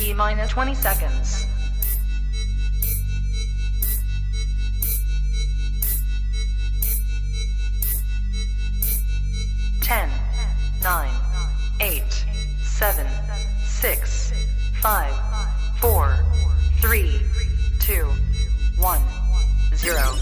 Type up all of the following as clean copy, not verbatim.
T-minus 20 seconds. 10, 9, 8, 7, 6, 5, 4, 3, 2, 1, 0.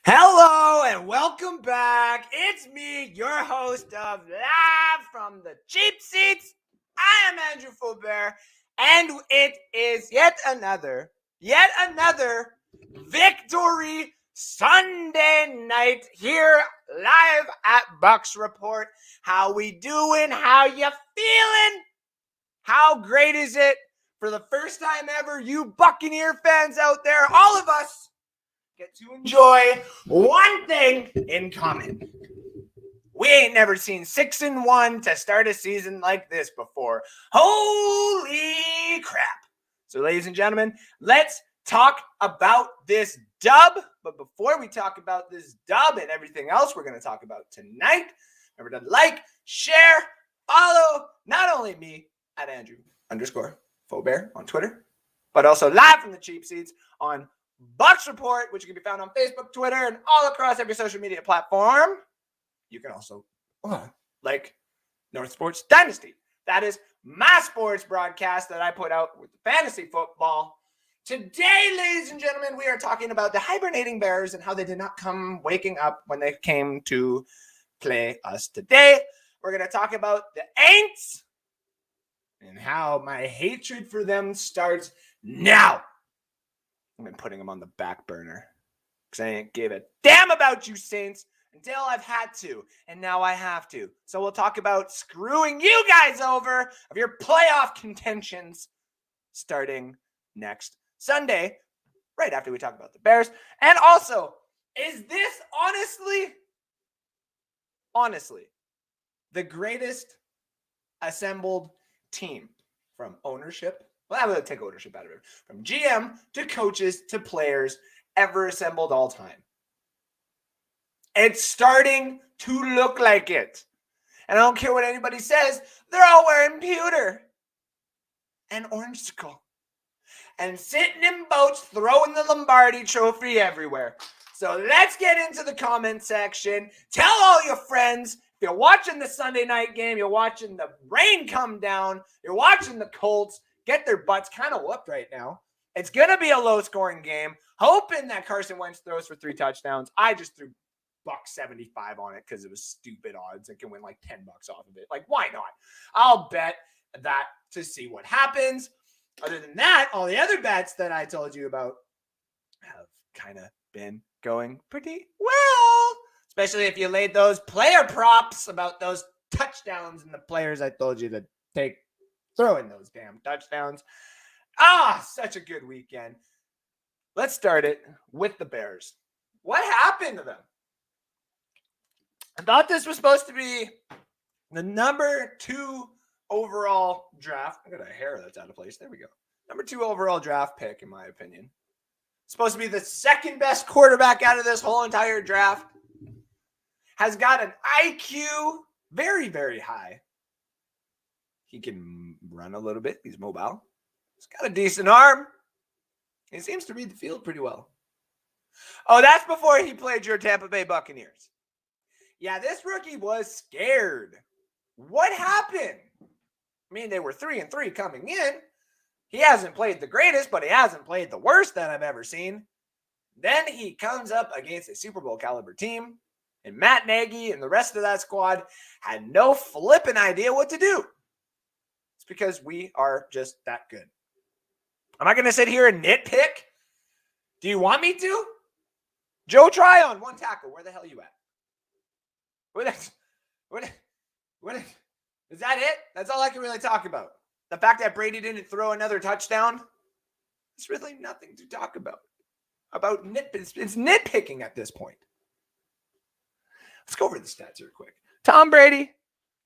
Hello and welcome back. It's me, your host of Live from the Cheap Seats. I am Andrew Faubert, and it is yet another victory Sunday night here live at Bucs Report. How we doing? How you feeling? How great is it for the first time ever, you Buccaneer fans out there, all of us get to enjoy one thing in common. We ain't never seen 6-1 to start a season like this before. Holy crap. So ladies and gentlemen, let's talk about this dub. But before we talk about this dub and everything else we're going to talk about tonight, remember to like, share, follow not only me at Andrew_Faubert on Twitter, but also Live from the Cheap Seats on Bucs Report, which can be found on Facebook, Twitter, and all across every social media platform. You can also like North Sports Dynasty. That is my sports broadcast that I put out with the fantasy football. Today, ladies and gentlemen, we are talking about the hibernating Bears and how they did not come waking up when they came to play us today. We're going to talk about the Aints and how my hatred for them starts now. I've been putting them on the back burner because I didn't give a damn about you Saints until I've had to, and now I have to. So we'll talk about screwing you guys over of your playoff contentions starting next Sunday, right after we talk about the Bears. And also, is this honestly, the greatest assembled team from ownership? Well, I would take ownership out of it. From GM to coaches to players ever assembled all time. It's starting to look like it. And I don't care what anybody says. They're all wearing pewter and orange skull. And sitting in boats throwing the Lombardi trophy everywhere. So let's get into the comment section. Tell all your friends. If you're watching the Sunday night game, you're watching the rain come down, you're watching the Colts get their butts kind of whooped right now. It's going to be a low-scoring game. Hoping that Carson Wentz throws for 3 touchdowns. I just threw $1.75 on it because it was stupid odds. I can win like $10 off of it. Like, why not? I'll bet that to see what happens. Other than that, all the other bets that I told you about have kind of been going pretty well. Especially if you laid those player props about those touchdowns and the players I told you to take throwing those damn touchdowns. Such a good weekend. Let's start it with the Bears. What happened to them? I thought this was supposed to be the number 2 overall draft. I got a hair that's out of place. There we go. Number 2 overall draft pick, in my opinion. Supposed to be the second best quarterback out of this whole entire draft. Has got an IQ very, very high. He can run a little bit. He's mobile. He's got a decent arm. He seems to read the field pretty well. Oh, that's before he played your Tampa Bay Buccaneers. Yeah, this rookie was scared. What happened? I mean, they were 3-3 coming in. He hasn't played the greatest, but he hasn't played the worst that I've ever seen. Then he comes up against a Super Bowl caliber team, and Matt Nagy and the rest of that squad had no flipping idea what to do. It's because we are just that good. Am I going to sit here and nitpick? Do you want me to? Joe Tryon, 1 tackle. Where the hell are you at? What is that it? That's all I can really talk about. The fact that Brady didn't throw another touchdown, there's really nothing to talk about. It's nitpicking at this point. Let's go over the stats here quick. Tom Brady,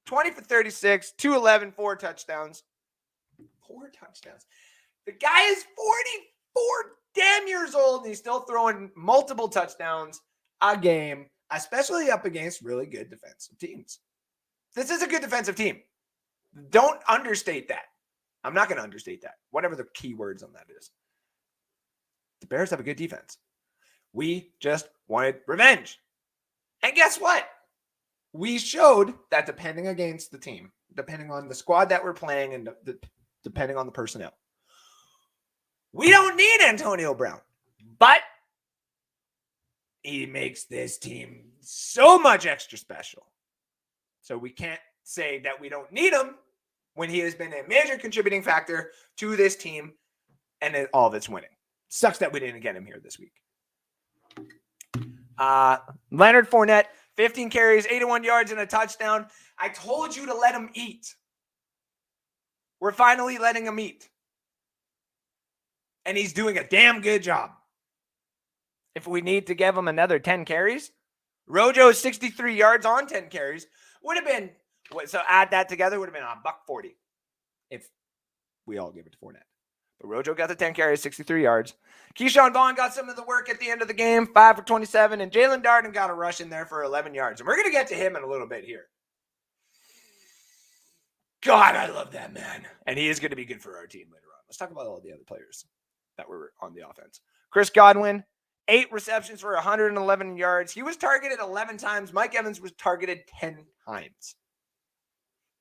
20 for 36, 211, 4 touchdowns. 4 touchdowns. The guy is 44 damn years old, and he's still throwing multiple touchdowns a game, especially up against really good defensive teams. This is a good defensive team. Don't understate that. I'm not going to understate that. Whatever the key words on that is. The Bears have a good defense. We just wanted revenge. And guess what? We showed that depending against the team, depending on the squad that we're playing and depending on the personnel, we don't need Antonio Brown. But he makes this team so much extra special. So we can't say that we don't need him when he has been a major contributing factor to this team and all of its winning. Sucks that we didn't get him here this week. Leonard Fournette, 15 carries, 81 yards, and a touchdown. I told you to let him eat. We're finally letting him eat. And he's doing a damn good job. If we need to give him another 10 carries, Rojo's 63 yards on 10 carries would have been, so add that together, would have been $140 if we all give it to Fournette. But Rojo got the 10 carries, 63 yards. Keyshawn Vaughn got some of the work at the end of the game, 5 for 27, and Jalen Darden got a rush in there for 11 yards. And we're going to get to him in a little bit here. God, I love that man. And he is going to be good for our team later on. Let's talk about all the other players that were on the offense. Chris Godwin, 8 receptions for 111 yards. He was targeted 11 times. Mike Evans was targeted 10 times.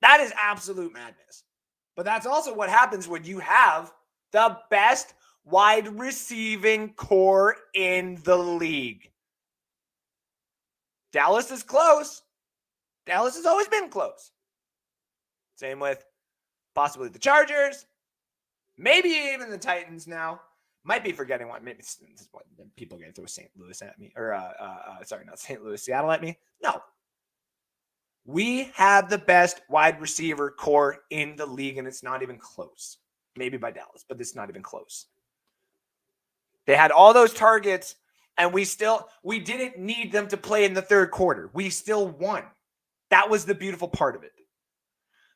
That is absolute madness. But that's also what happens when you have the best wide receiving core in the league. Dallas is close. Dallas has always been close. Same with possibly the Chargers. Maybe even the Titans now. Might be forgetting one. Maybe this is what people are going to throw St. Louis at me. Or, sorry, not St. Louis, Seattle at me. No. We have the best wide receiver core in the league, and it's not even close. Maybe by Dallas, but it's not even close. They had all those targets, and we didn't need them to play in the third quarter. We still won. That was the beautiful part of it.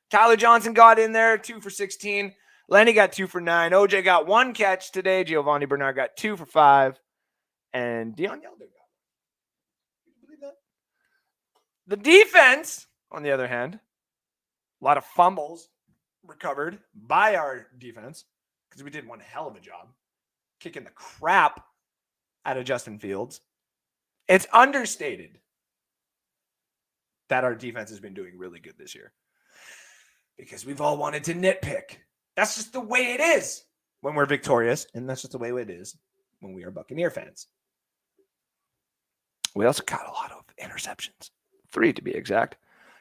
Tyler Johnson got in there, 2 for 16. Lenny got 2 for 9. OJ got 1 catch today. Giovanni Bernard got 2 for 5. And Deion Yelder got 1. Can you believe that? The defense, on the other hand, a lot of fumbles recovered by our defense because we did one hell of a job kicking the crap out of Justin Fields. It's understated that our defense has been doing really good this year because we've all wanted to nitpick. That's just the way it is when we're victorious, and that's just the way it is when we are Buccaneer fans. We also got a lot of interceptions. 3 to be exact.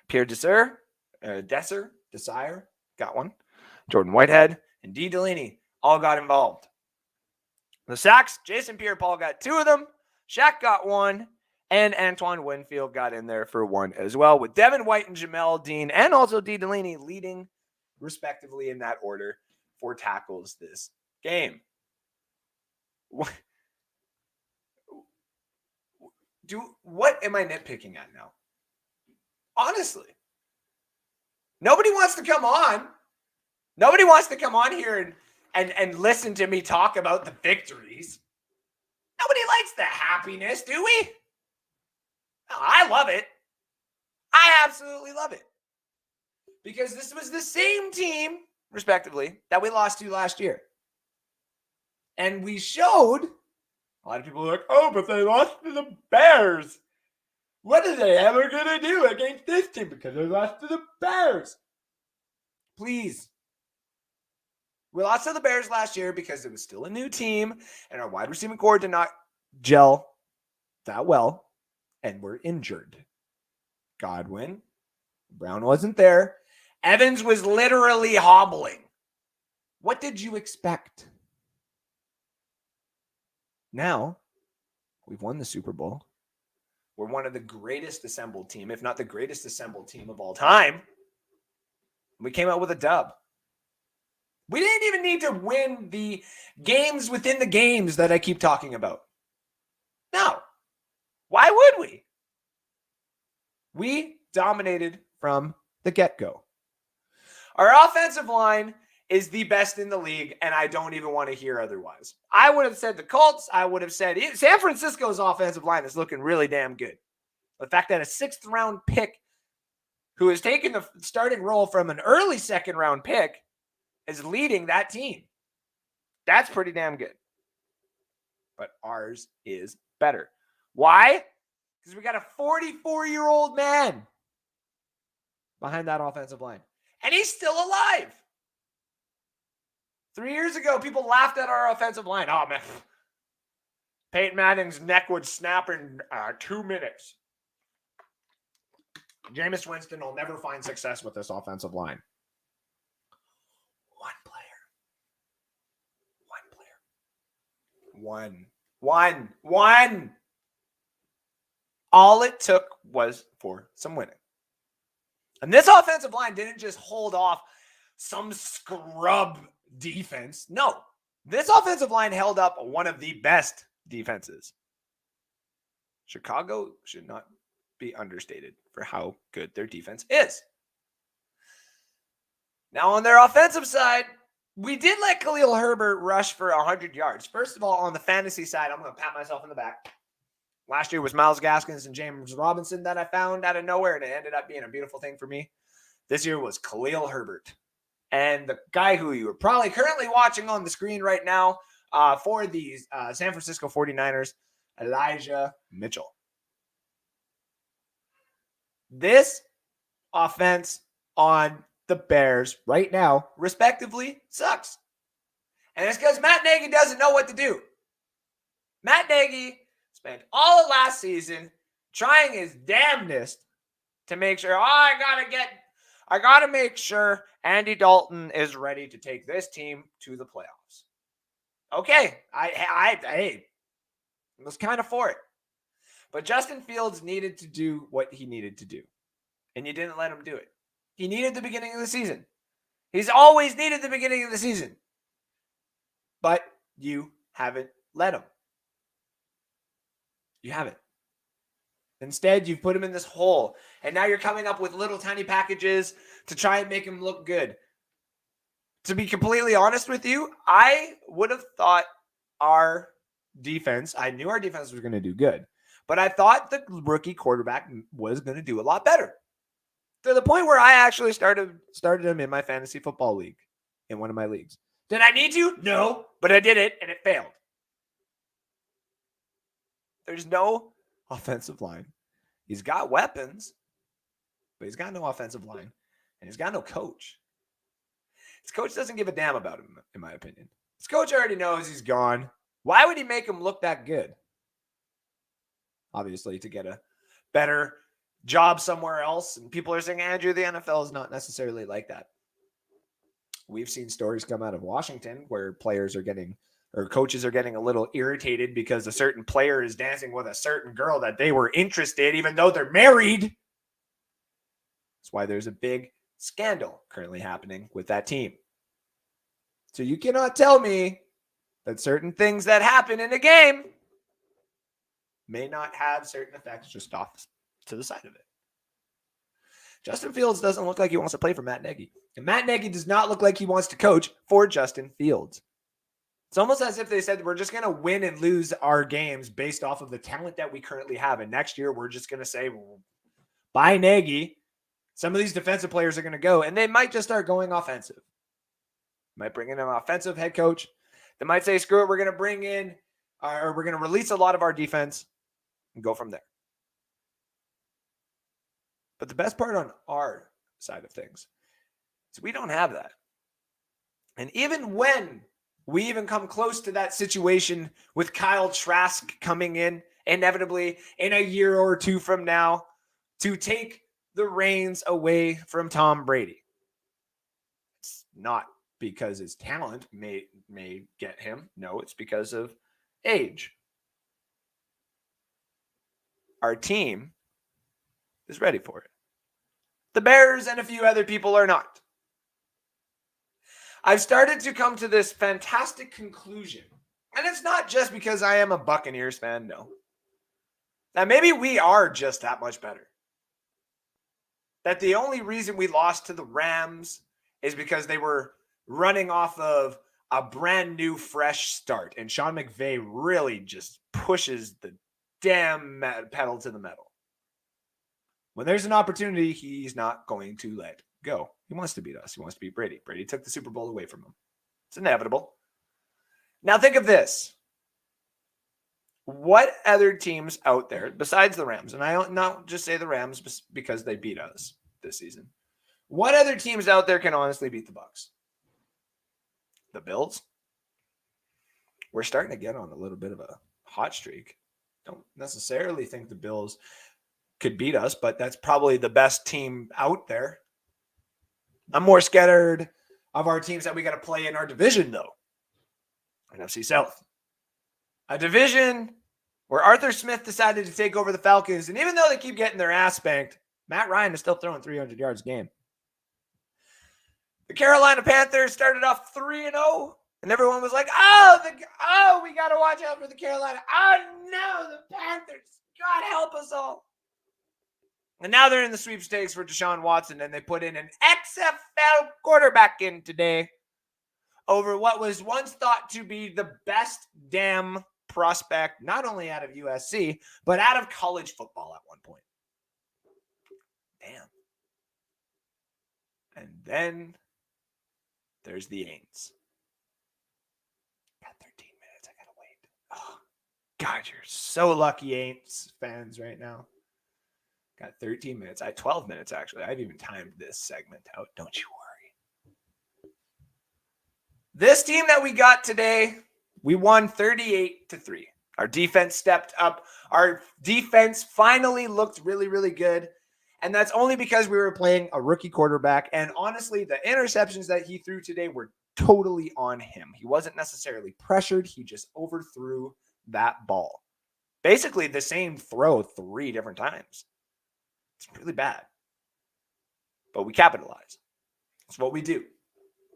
Pierre Desir got 1. Jordan Whitehead and D. Delaney all got involved. The sacks, Jason Pierre-Paul got 2 of them. Shaq got 1. And Antoine Winfield got in there for 1 as well, with Devin White and Jamel Dean and also D. Delaney leading respectively in that order for tackles this game. What am I nitpicking at now? Honestly. Nobody wants to come on. Nobody wants to come on here and listen to me talk about the victories. Nobody likes the happiness, do we? No, I love it. I absolutely love it. Because this was the same team, respectively, that we lost to last year. And we showed A lot of people are like, oh, but they lost to the Bears. What are they ever going to do against this team because they lost to the Bears? Please. We lost to the Bears last year because it was still a new team and our wide receiving core did not gel that well and we're injured. Godwin, Brown wasn't there. Evans was literally hobbling. What did you expect? Now, we've won the Super Bowl. We're one of the greatest assembled team, if not the greatest assembled team of all time. We came out with a dub. We didn't even need to win the games within the games that I keep talking about. No. Why would we? We dominated from the get-go. Our offensive line is the best in the league, and I don't even want to hear otherwise. I would have said the Colts. I would have said San Francisco's offensive line is looking really damn good. The fact that a 6th-round pick who has taken the starting role from an early 2nd-round pick is leading that team. That's pretty damn good. But ours is better. Why? Because we got a 44-year-old man behind that offensive line. And he's still alive. 3 years ago, people laughed at our offensive line. Oh, man. Peyton Manning's neck would snap in 2 minutes. Jameis Winston will never find success with this offensive line. One. All it took was for some winning. And this offensive line didn't just hold off some scrub defense. No, this offensive line held up one of the best defenses. Chicago should not be understated for how good their defense is. Now on their offensive side, we did let Khalil Herbert rush for 100 yards. First of all, on the fantasy side, I'm going to pat myself in the back. Last year was Myles Gaskins and James Robinson that I found out of nowhere, and it ended up being a beautiful thing for me. This year was Khalil Herbert. And the guy who you are probably currently watching on the screen right now for the San Francisco 49ers, Elijah Mitchell. This offense on the Bears right now, respectively, sucks. And it's because Matt Nagy doesn't know what to do. Matt Nagy spent all of last season trying his damnedest to make sure, I gotta make sure Andy Dalton is ready to take this team to the playoffs. Okay, I was kind of for it. But Justin Fields needed to do what he needed to do. And you didn't let him do it. He needed the beginning of the season. He's always needed the beginning of the season. But you haven't let him. You haven't. Instead, you've put him in this hole. And now you're coming up with little tiny packages to try and make him look good. To be completely honest with you, I would have thought our defense, I knew our defense was going to do good. But I thought the rookie quarterback was going to do a lot better. To the point where I actually started him in my fantasy football league, in one of my leagues. Did I need to? No, but I did it, and it failed. There's no offensive line. He's got weapons, but he's got no offensive line, and he's got no coach. His coach doesn't give a damn about him, in my opinion. His coach already knows he's gone. Why would he make him look that good? Obviously, to get a better job somewhere else. And people are saying, Andrew, the NFL is not necessarily like that. We've seen stories come out of Washington where coaches are getting a little irritated because a certain player is dancing with a certain girl that they were interested, even though they're married. That's why there's a big scandal currently happening with that team. So you cannot tell me that certain things that happen in a game may not have certain effects just off to the side of it. Justin Fields doesn't look like he wants to play for Matt Nagy. And Matt Nagy does not look like he wants to coach for Justin Fields. It's almost as if they said, we're just going to win and lose our games based off of the talent that we currently have. And next year, we're just going to say, well, bye, Nagy. Some of these defensive players are going to go, and they might just start going offensive. Might bring in an offensive head coach. They might say, screw it, we're going to bring in or we're going to release a lot of our defense and go from there. But the best part on our side of things is we don't have that. And even when we even come close to that situation with Kyle Trask coming in, inevitably in a year or two from now, to take the reins away from Tom Brady. It's not because his talent may get him. No, it's because of age. Our team is ready for it. The Bears and a few other people are not. I've started to come to this fantastic conclusion. And it's not just because I am a Buccaneers fan, no. That maybe we are just that much better. That the only reason we lost to the Rams is because they were running off of a brand new, fresh start. And Sean McVay really just pushes the damn pedal to the metal. When there's an opportunity, he's not going to let go. He wants to beat us. He wants to beat Brady. Brady took the Super Bowl away from him. It's inevitable. Now think of this. What other teams out there, besides the Rams, and I don't not just say the Rams because they beat us this season. What other teams out there can honestly beat the Bucs? The Bills? We're starting to get on a little bit of a hot streak. Don't necessarily think the Bills could beat us, but that's probably the best team out there. I'm more scared of our teams that we got to play in our division, though. NFC South. A division where Arthur Smith decided to take over the Falcons, and even though they keep getting their ass spanked, Matt Ryan is still throwing 300 yards a game. The Carolina Panthers started off 3-0, and everyone was like, we got to watch out for the Carolina. Oh, no, the Panthers. God help us all. And now they're in the sweepstakes for Deshaun Watson, and they put in an XFL quarterback in today over what was once thought to be the best damn prospect, not only out of USC, but out of college football at one point. Damn. And then there's the Aints. Got 13 minutes. I gotta wait. Oh, God, you're so lucky, Aints fans, right now. Got 13 minutes. I had 12 minutes, actually. I've even timed this segment out. Don't you worry. This team that we got today, we won 38-3. Our defense stepped up. Our defense finally looked really, really good. And that's only because we were playing a rookie quarterback. And honestly, the interceptions that he threw today were totally on him. He wasn't necessarily pressured. He just overthrew that ball. Basically the same throw 3 different times. It's really bad. But we capitalize. That's what we do.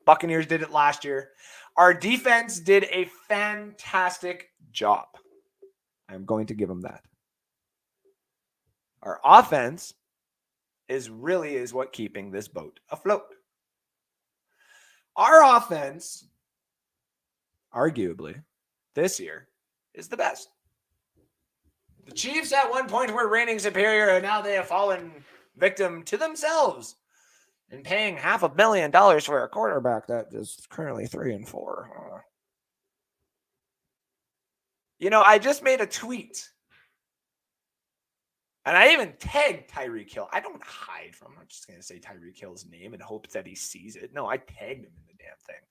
Buccaneers did it last year. Our defense did a fantastic job. I'm going to give them that. Our offense is what keeping this boat afloat. Our offense, arguably, this year is the best. The Chiefs at one point were reigning superior, and now they have fallen victim to themselves in paying $500,000 for a quarterback that is currently 3-4. You know, I just made a tweet, and I even tagged Tyreek Hill. I don't hide from him. I'm just going to say Tyreek Hill's name and hope that he sees it. No, I tagged him in the damn thing.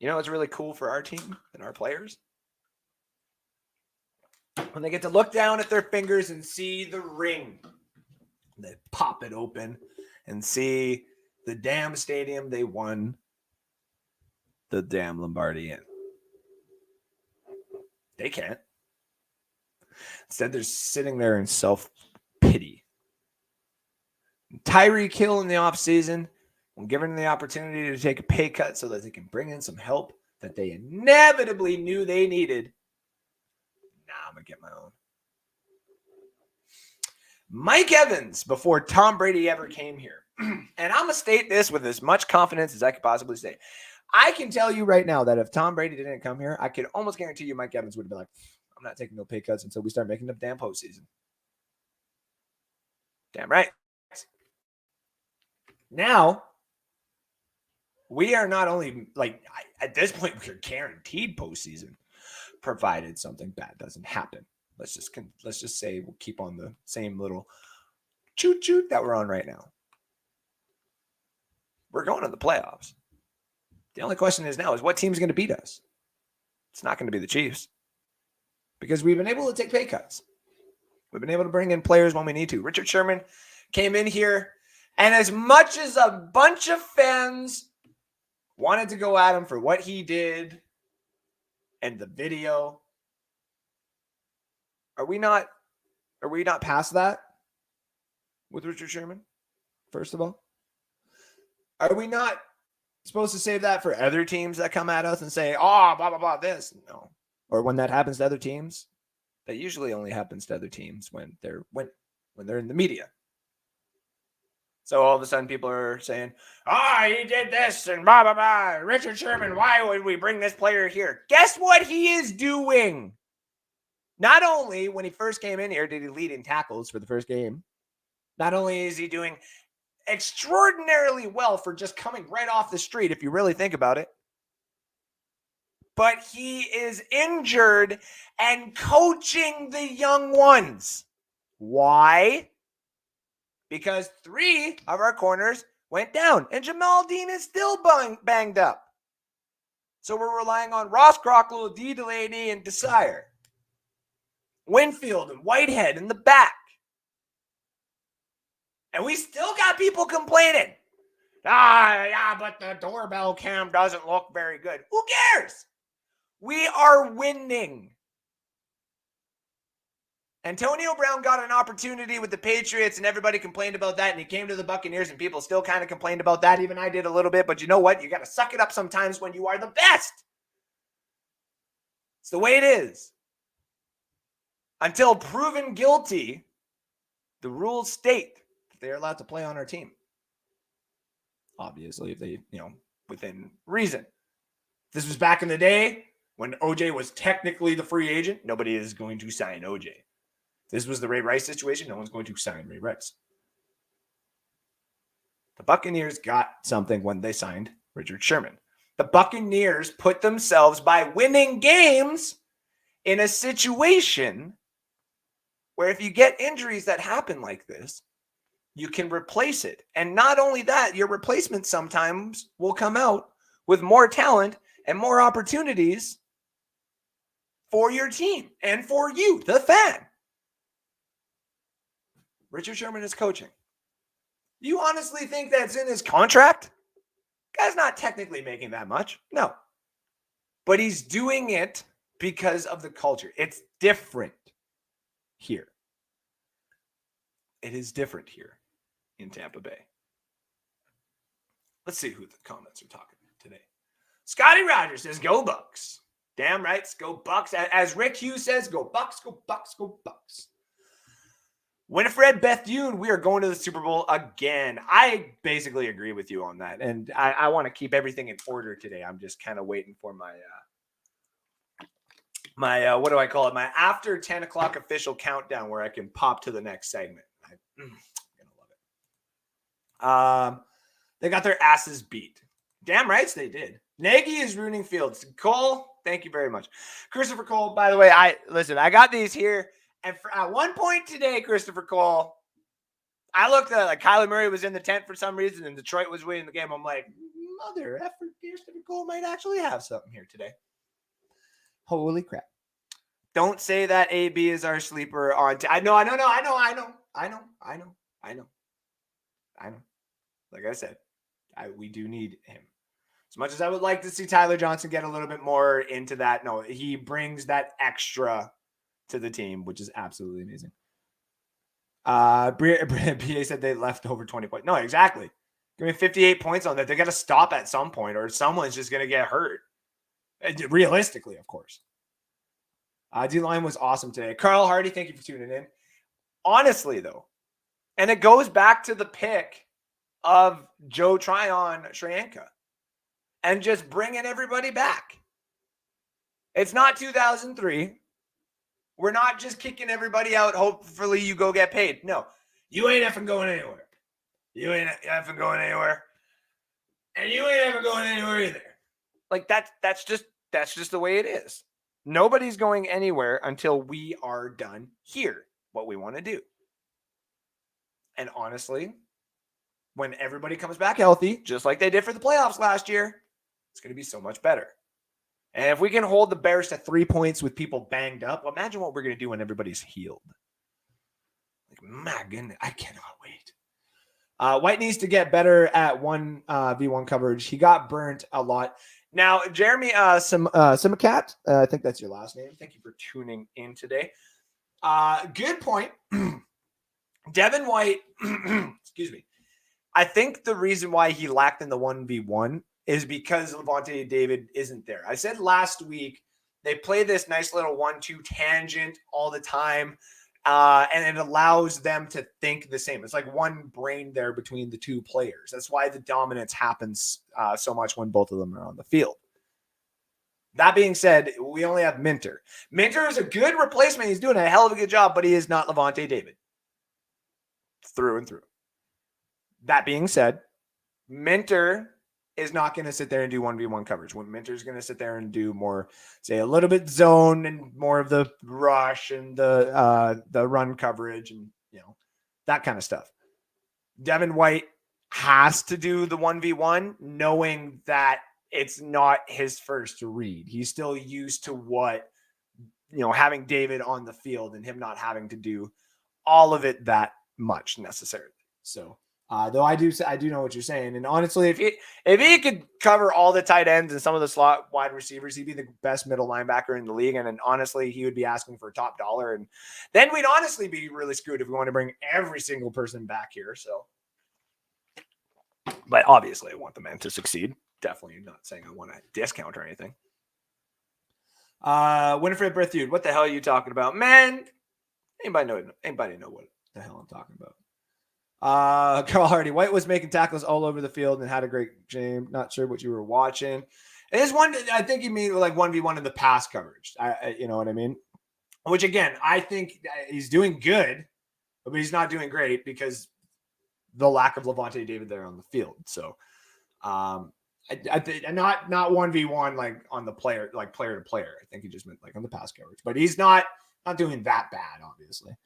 You know what's really cool for our team and our players? When they get to look down at their fingers and see the ring, they pop it open and see the damn stadium they won the damn Lombardi in. They can't. Instead, they're sitting there in self-pity. Tyreek Hill in the offseason, when given the opportunity to take a pay cut so that they can bring in some help that they inevitably knew they needed, I'm going to get my own. Mike Evans, before Tom Brady ever came here, and I'm going to state this with as much confidence as I could possibly say. I can tell you right now that if Tom Brady didn't come here, I could almost guarantee you Mike Evans would have been like, I'm not taking no pay cuts until we start making the damn postseason. Damn right. Now, We are not only at this point we're guaranteed postseason, provided something bad doesn't happen. Let's just say we'll keep on the same little choo-choo that we're on right now. We're going to the playoffs. The only question is now is what team's going to beat us? It's not going to be the Chiefs because we've been able to take pay cuts. We've been able to bring in players when we need to. Richard Sherman came in here, and as much as a bunch of fans wanted to go at him for what he did and the video, are we not past that with Richard Sherman? First of all, are we not supposed to save that for other teams that come at us and say, oh, blah, blah, blah, this? No. Or when that happens to other teams, that usually only happens to other teams when they're in the media. So all of a sudden people are saying, he did this and blah, blah, blah. Richard Sherman, why would we bring this player here? Guess what he is doing? Not only when he first came in here did he lead in tackles for the first game, not only is he doing extraordinarily well for just coming right off the street, if you really think about it, but he is injured and coaching the young ones. Why? Because 3 of our corners went down, and Jamal Dean is still banged up. So we're relying on Ross Crockle, D. Delaney, and Desire. Winfield and Whitehead in the back. And we still got people complaining. But the doorbell cam doesn't look very good. Who cares? We are winning. Antonio Brown got an opportunity with the Patriots, and everybody complained about that, and he came to the Buccaneers, and people still kind of complained about that. Even I did a little bit, but you know what? You got to suck it up sometimes when you are the best. It's the way it is. Until proven guilty, the rules state that they are allowed to play on our team. Obviously, if they, within reason. This was back in the day when OJ was technically the free agent. Nobody is going to sign OJ. This was the Ray Rice situation. No one's going to sign Ray Rice. The Buccaneers got something when they signed Richard Sherman. The Buccaneers put themselves, by winning games, in a situation where if you get injuries that happen like this, you can replace it. And not only that, your replacement sometimes will come out with more talent and more opportunities for your team and for you, the fan. Richard Sherman is coaching. Do you honestly think that's in his contract? Guy's not technically making that much. No. But he's doing it because of the culture. It's different here. It is different here in Tampa Bay. Let's see who the comments are talking today. Scotty Rogers says, go Bucs. Damn right, go Bucs. As Rick Hughes says, go Bucs, go Bucs, go Bucs. Winifred Bethune, we are going to the Super Bowl again. I basically agree with you on that. And I want to keep everything in order today. I'm just kind of waiting for my what do I call it? My after 10 o'clock official countdown where I can pop to the next segment. I'm going to love it. They got their asses beat. Damn rights they did. Nagy is ruining fields. Cole, thank you very much. Christopher Cole, by the way, I got these here. And at one point today, Christopher Cole, I looked at like Kyler Murray was in the tent for some reason and Detroit was winning the game. I'm like, mother effer, Christopher Cole might actually have something here today. Holy crap. Don't say that AB is our sleeper on I know. Like I said, we do need him. As much as I would like to see Tyler Johnson get a little bit more into that, no, he brings that extra to the team, which is absolutely amazing. BA said they left over 20 points. No, exactly. Give me 58 points on that. They got to stop at some point or someone's just going to get hurt. Realistically, of course. D-line was awesome today. Carl Hardy, thank you for tuning in. Honestly, though, and it goes back to the pick of Joe Tryon Shrianka and just bringing everybody back. It's not 2003. We're not just kicking everybody out. Hopefully you go get paid. No, you ain't effing going anywhere. You ain't effing going anywhere. And you ain't ever going anywhere either. Like that's just the way it is. Nobody's going anywhere until we are done here, what we want to do. And honestly, when everybody comes back healthy, just like they did for the playoffs last year, it's going to be so much better. And if we can hold the Bears to 3 points with people banged up, well, imagine what we're going to do when everybody's healed. Like, my goodness, I cannot wait. White needs to get better at 1v1 coverage. He got burnt a lot. Now, Jeremy Simacat, I think that's your last name. Thank you for tuning in today. Good point. Devin White, excuse me. I think the reason why he lacked in the 1v1 is because Lavonte David isn't there. I said last week they play this nice little 1-2 tangent all the time, and it allows them to think the same. It's like one brain there between the two players. That's why the dominance happens so much when both of them are on the field. That being said, we only have Minter. Minter is a good replacement. He's doing a hell of a good job, but he is not Lavonte David. Through and through. That being said, Minter is not going to sit there and do 1v1 coverage. When Minter's going to sit there and do more, say, a little bit zone and more of the rush and the run coverage and, that kind of stuff. Devin White has to do the 1v1 knowing that it's not his first read. He's still used to what, having David on the field and him not having to do all of it that much necessarily. So, though I do know what you're saying. And honestly, if he could cover all the tight ends and some of the slot wide receivers, he'd be the best middle linebacker in the league. And then honestly, he would be asking for top dollar. And then we'd honestly be really screwed if we want to bring every single person back here. So, but obviously I want the man to succeed. Definitely not saying I want a discount or anything. Winifred Berthude, what the hell are you talking about? Man, anybody know what the hell I'm talking about? Carl Hardy, White was making tackles all over the field and had a great game. Not sure what you were watching. It is one. I think you mean like 1v1 in the pass coverage. You know what I mean? Which again, I think he's doing good, but he's not doing great because the lack of Lavonte David there on the field. So, I think not 1v1 like on the player, like player to player. I think he just meant like on the pass coverage, but he's not doing that bad, obviously.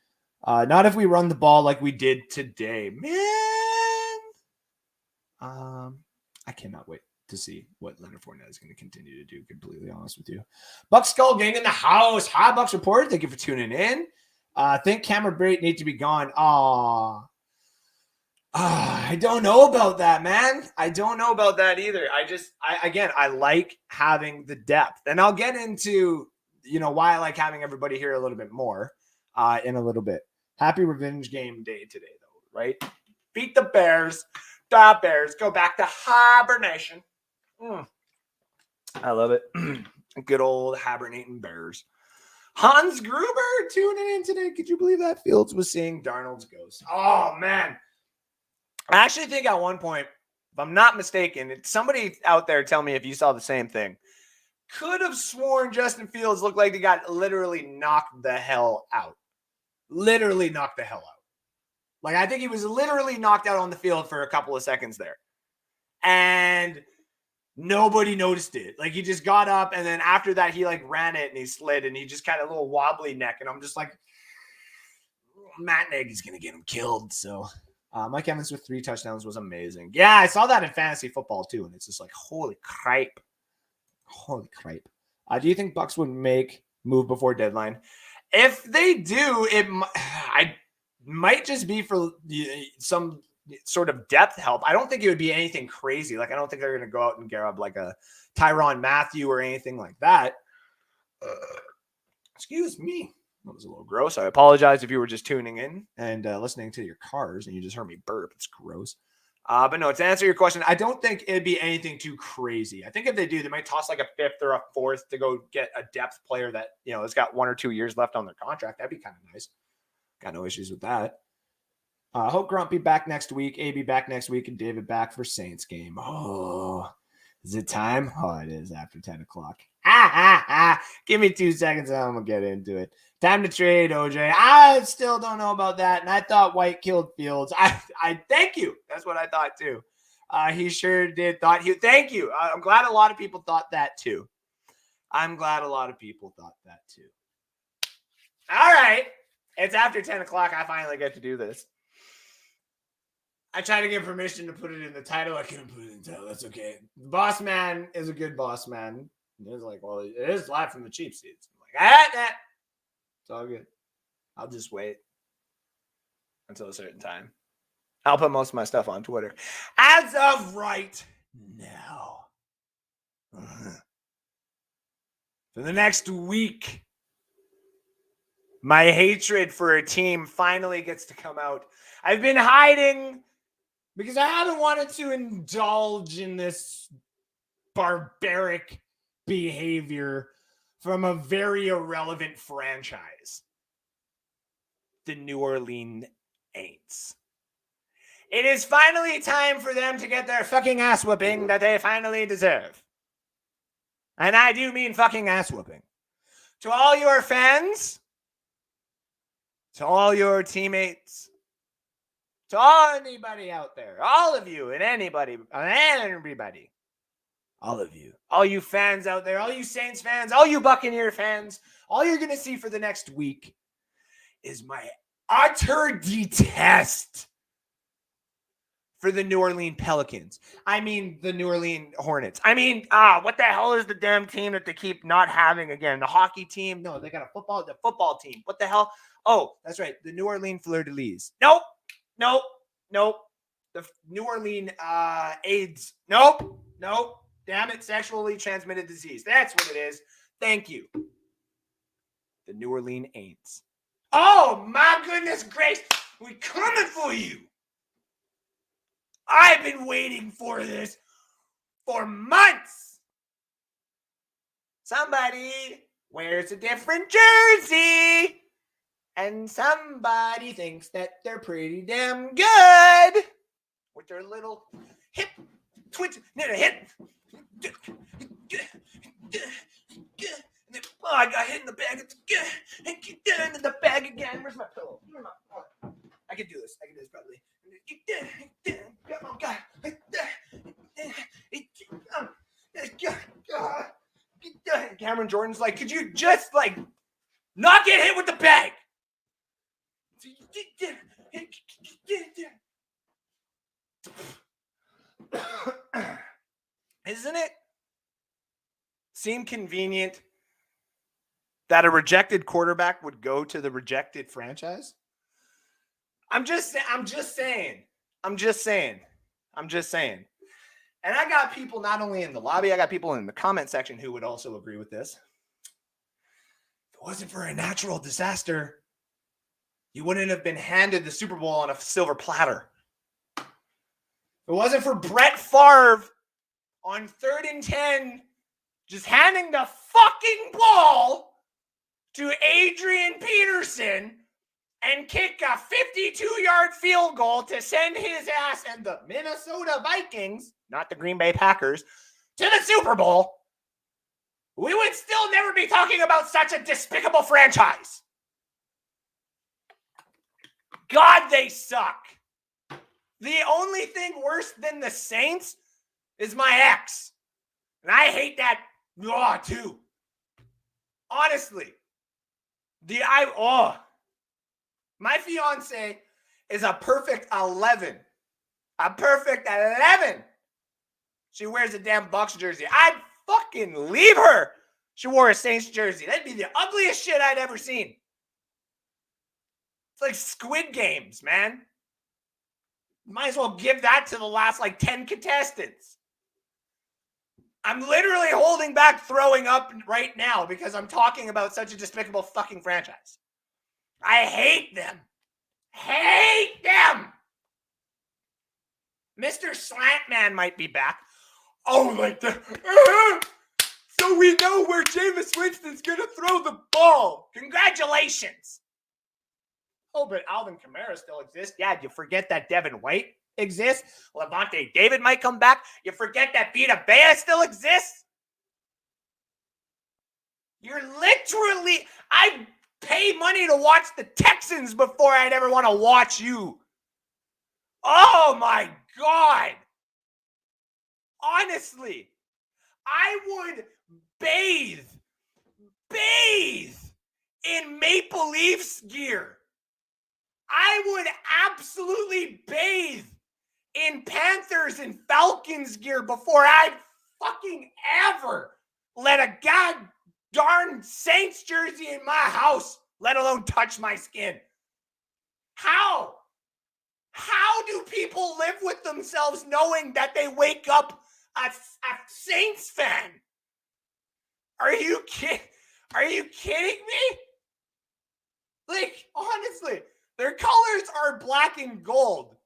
Not if we run the ball like we did today, man. I cannot wait to see what Leonard Fournette is going to continue to do. Completely honest with you. Bucs Skull Gang in the house. Hi, Bucs Report. Thank you for tuning in. I think Cameron Brate needs to be gone. I don't know about that, man. I don't know about that either. I like having the depth, and I'll get into why I like having everybody here a little bit more in a little bit. Happy revenge game day today, though, right? Beat the Bears. The Bears go back to hibernation. I love it. Good old hibernating Bears. Hans Gruber tuning in today. Could you believe that Fields was seeing Darnold's ghost? Oh, man. I actually think at one point, if I'm not mistaken, somebody out there tell me if you saw the same thing. Could have sworn Justin Fields looked like he got literally knocked the hell out. Literally knocked the hell out. Like, I think he was literally knocked out on the field for a couple of seconds there. And nobody noticed it. Like, he just got up, and then after that, he, like, ran it, and he slid, and he just kind of a little wobbly neck. And I'm just like, Matt Nagy's going to get him killed. So, Mike Evans with 3 touchdowns was amazing. Yeah, I saw that in fantasy football, too, and it's just like, holy cripe. Holy cripe. Do you think Bucs would move before deadline? If they do, I might just be for some sort of depth help. I don't think it would be anything crazy. Like, I don't think they're going to go out and grab like a Tyrann Mathieu or anything like that. Excuse me. That was a little gross. I apologize if you were just tuning in and listening to your cars and you just heard me burp. It's gross. But no, to answer your question, I don't think it'd be anything too crazy. I think if they do, they might toss like a 5th or a 4th to go get a depth player that, has got 1 or 2 years left on their contract. That'd be kind of nice. Got no issues with that. Hope Grunt be back next week. AB back next week and David back for Saints game. Oh, is it time? Oh, it is after 10 o'clock. Give me 2 seconds and I'm going to get into it. Time to trade, OJ. I still don't know about that. And I thought White killed Fields. I thank you. That's what I thought too. He sure did. Thank you. I'm glad a lot of people thought that too. All right. It's after 10 o'clock. I finally get to do this. I tried to get permission to put it in the title. I couldn't put it in the title. That's okay. The boss man is a good boss man. It was like, well, it is live from the cheap seats. I'm like, it's all good. I'll just wait until a certain time. I'll put most of my stuff on Twitter. As of right now. For the next week, my hatred for a team finally gets to come out. I've been hiding because I haven't wanted to indulge in this barbaric behavior from a very irrelevant franchise, the New Orleans Aints. It is finally time for them to get their fucking ass whooping that they finally deserve. And I do mean fucking ass whooping. To all your fans, to all your teammates, to anybody out there, all of you and everybody, all of you, all you fans out there, all you Saints fans, all you Buccaneer fans, all you're going to see for the next week is my utter detest for the New Orleans Pelicans. I mean, the New Orleans Hornets. I mean, what the hell is the damn team that they keep not having again? The hockey team? No, they got the football team. What the hell? Oh, that's right. The New Orleans Fleur-de-Lis. Nope. The New Orleans AIDS. Nope. Damn it. Sexually transmitted disease. That's what it is. Thank you. The New Orleans Aints. Oh, my goodness gracious. We coming for you. I've been waiting for this for months. Somebody wears a different jersey, and somebody thinks that they're pretty damn good with their little hip twitch, hip. Oh, I got hit in the bag. Get into the bag again. Where's my pillow? I can do this probably. Cameron Jordan's like, could you just not get hit with the bag? Isn't it seem convenient that a rejected quarterback would go to the rejected franchise? I'm just saying. And I got people not only in the lobby, I got people in the comment section who would also agree with this. If it wasn't for a natural disaster, you wouldn't have been handed the Super Bowl on a silver platter. If it wasn't for Brett Favre on 3rd and 10, just handing the fucking ball to Adrian Peterson and kick a 52-yard field goal to send his ass and the Minnesota Vikings, not the Green Bay Packers, to the Super Bowl, we would still never be talking about such a despicable franchise. God, they suck. The only thing worse than the Saints is my ex. And I hate that too. Honestly. My fiance is a perfect 11. A perfect 11. She wears a damn Bucs jersey. I'd fucking leave her. She wore a Saints jersey. That'd be the ugliest shit I'd ever seen. It's like Squid Games, man. Might as well give that to the last 10 contestants. I'm literally holding back throwing up right now because I'm talking about such a despicable fucking franchise. I hate them. Hate them. Mr. Slantman might be back. So we know where Jameis Winston's going to throw the ball. Congratulations. Oh, but Alvin Kamara still exists. Yeah, you forget that Devin White exists. Levante David might come back. You forget that Vita Vea still exists. You're literally... I pay money to watch the Texans before I'd ever want to watch you. Oh, my God. honestly, I would bathe in Maple Leafs gear. I would absolutely bathe in Panthers and Falcons gear before I'd fucking ever let a god darn Saints jersey in my house, let alone touch my skin. How do people live with themselves knowing that they wake up a Saints fan? Are you kidding me? Like, honestly, their colors are black and gold,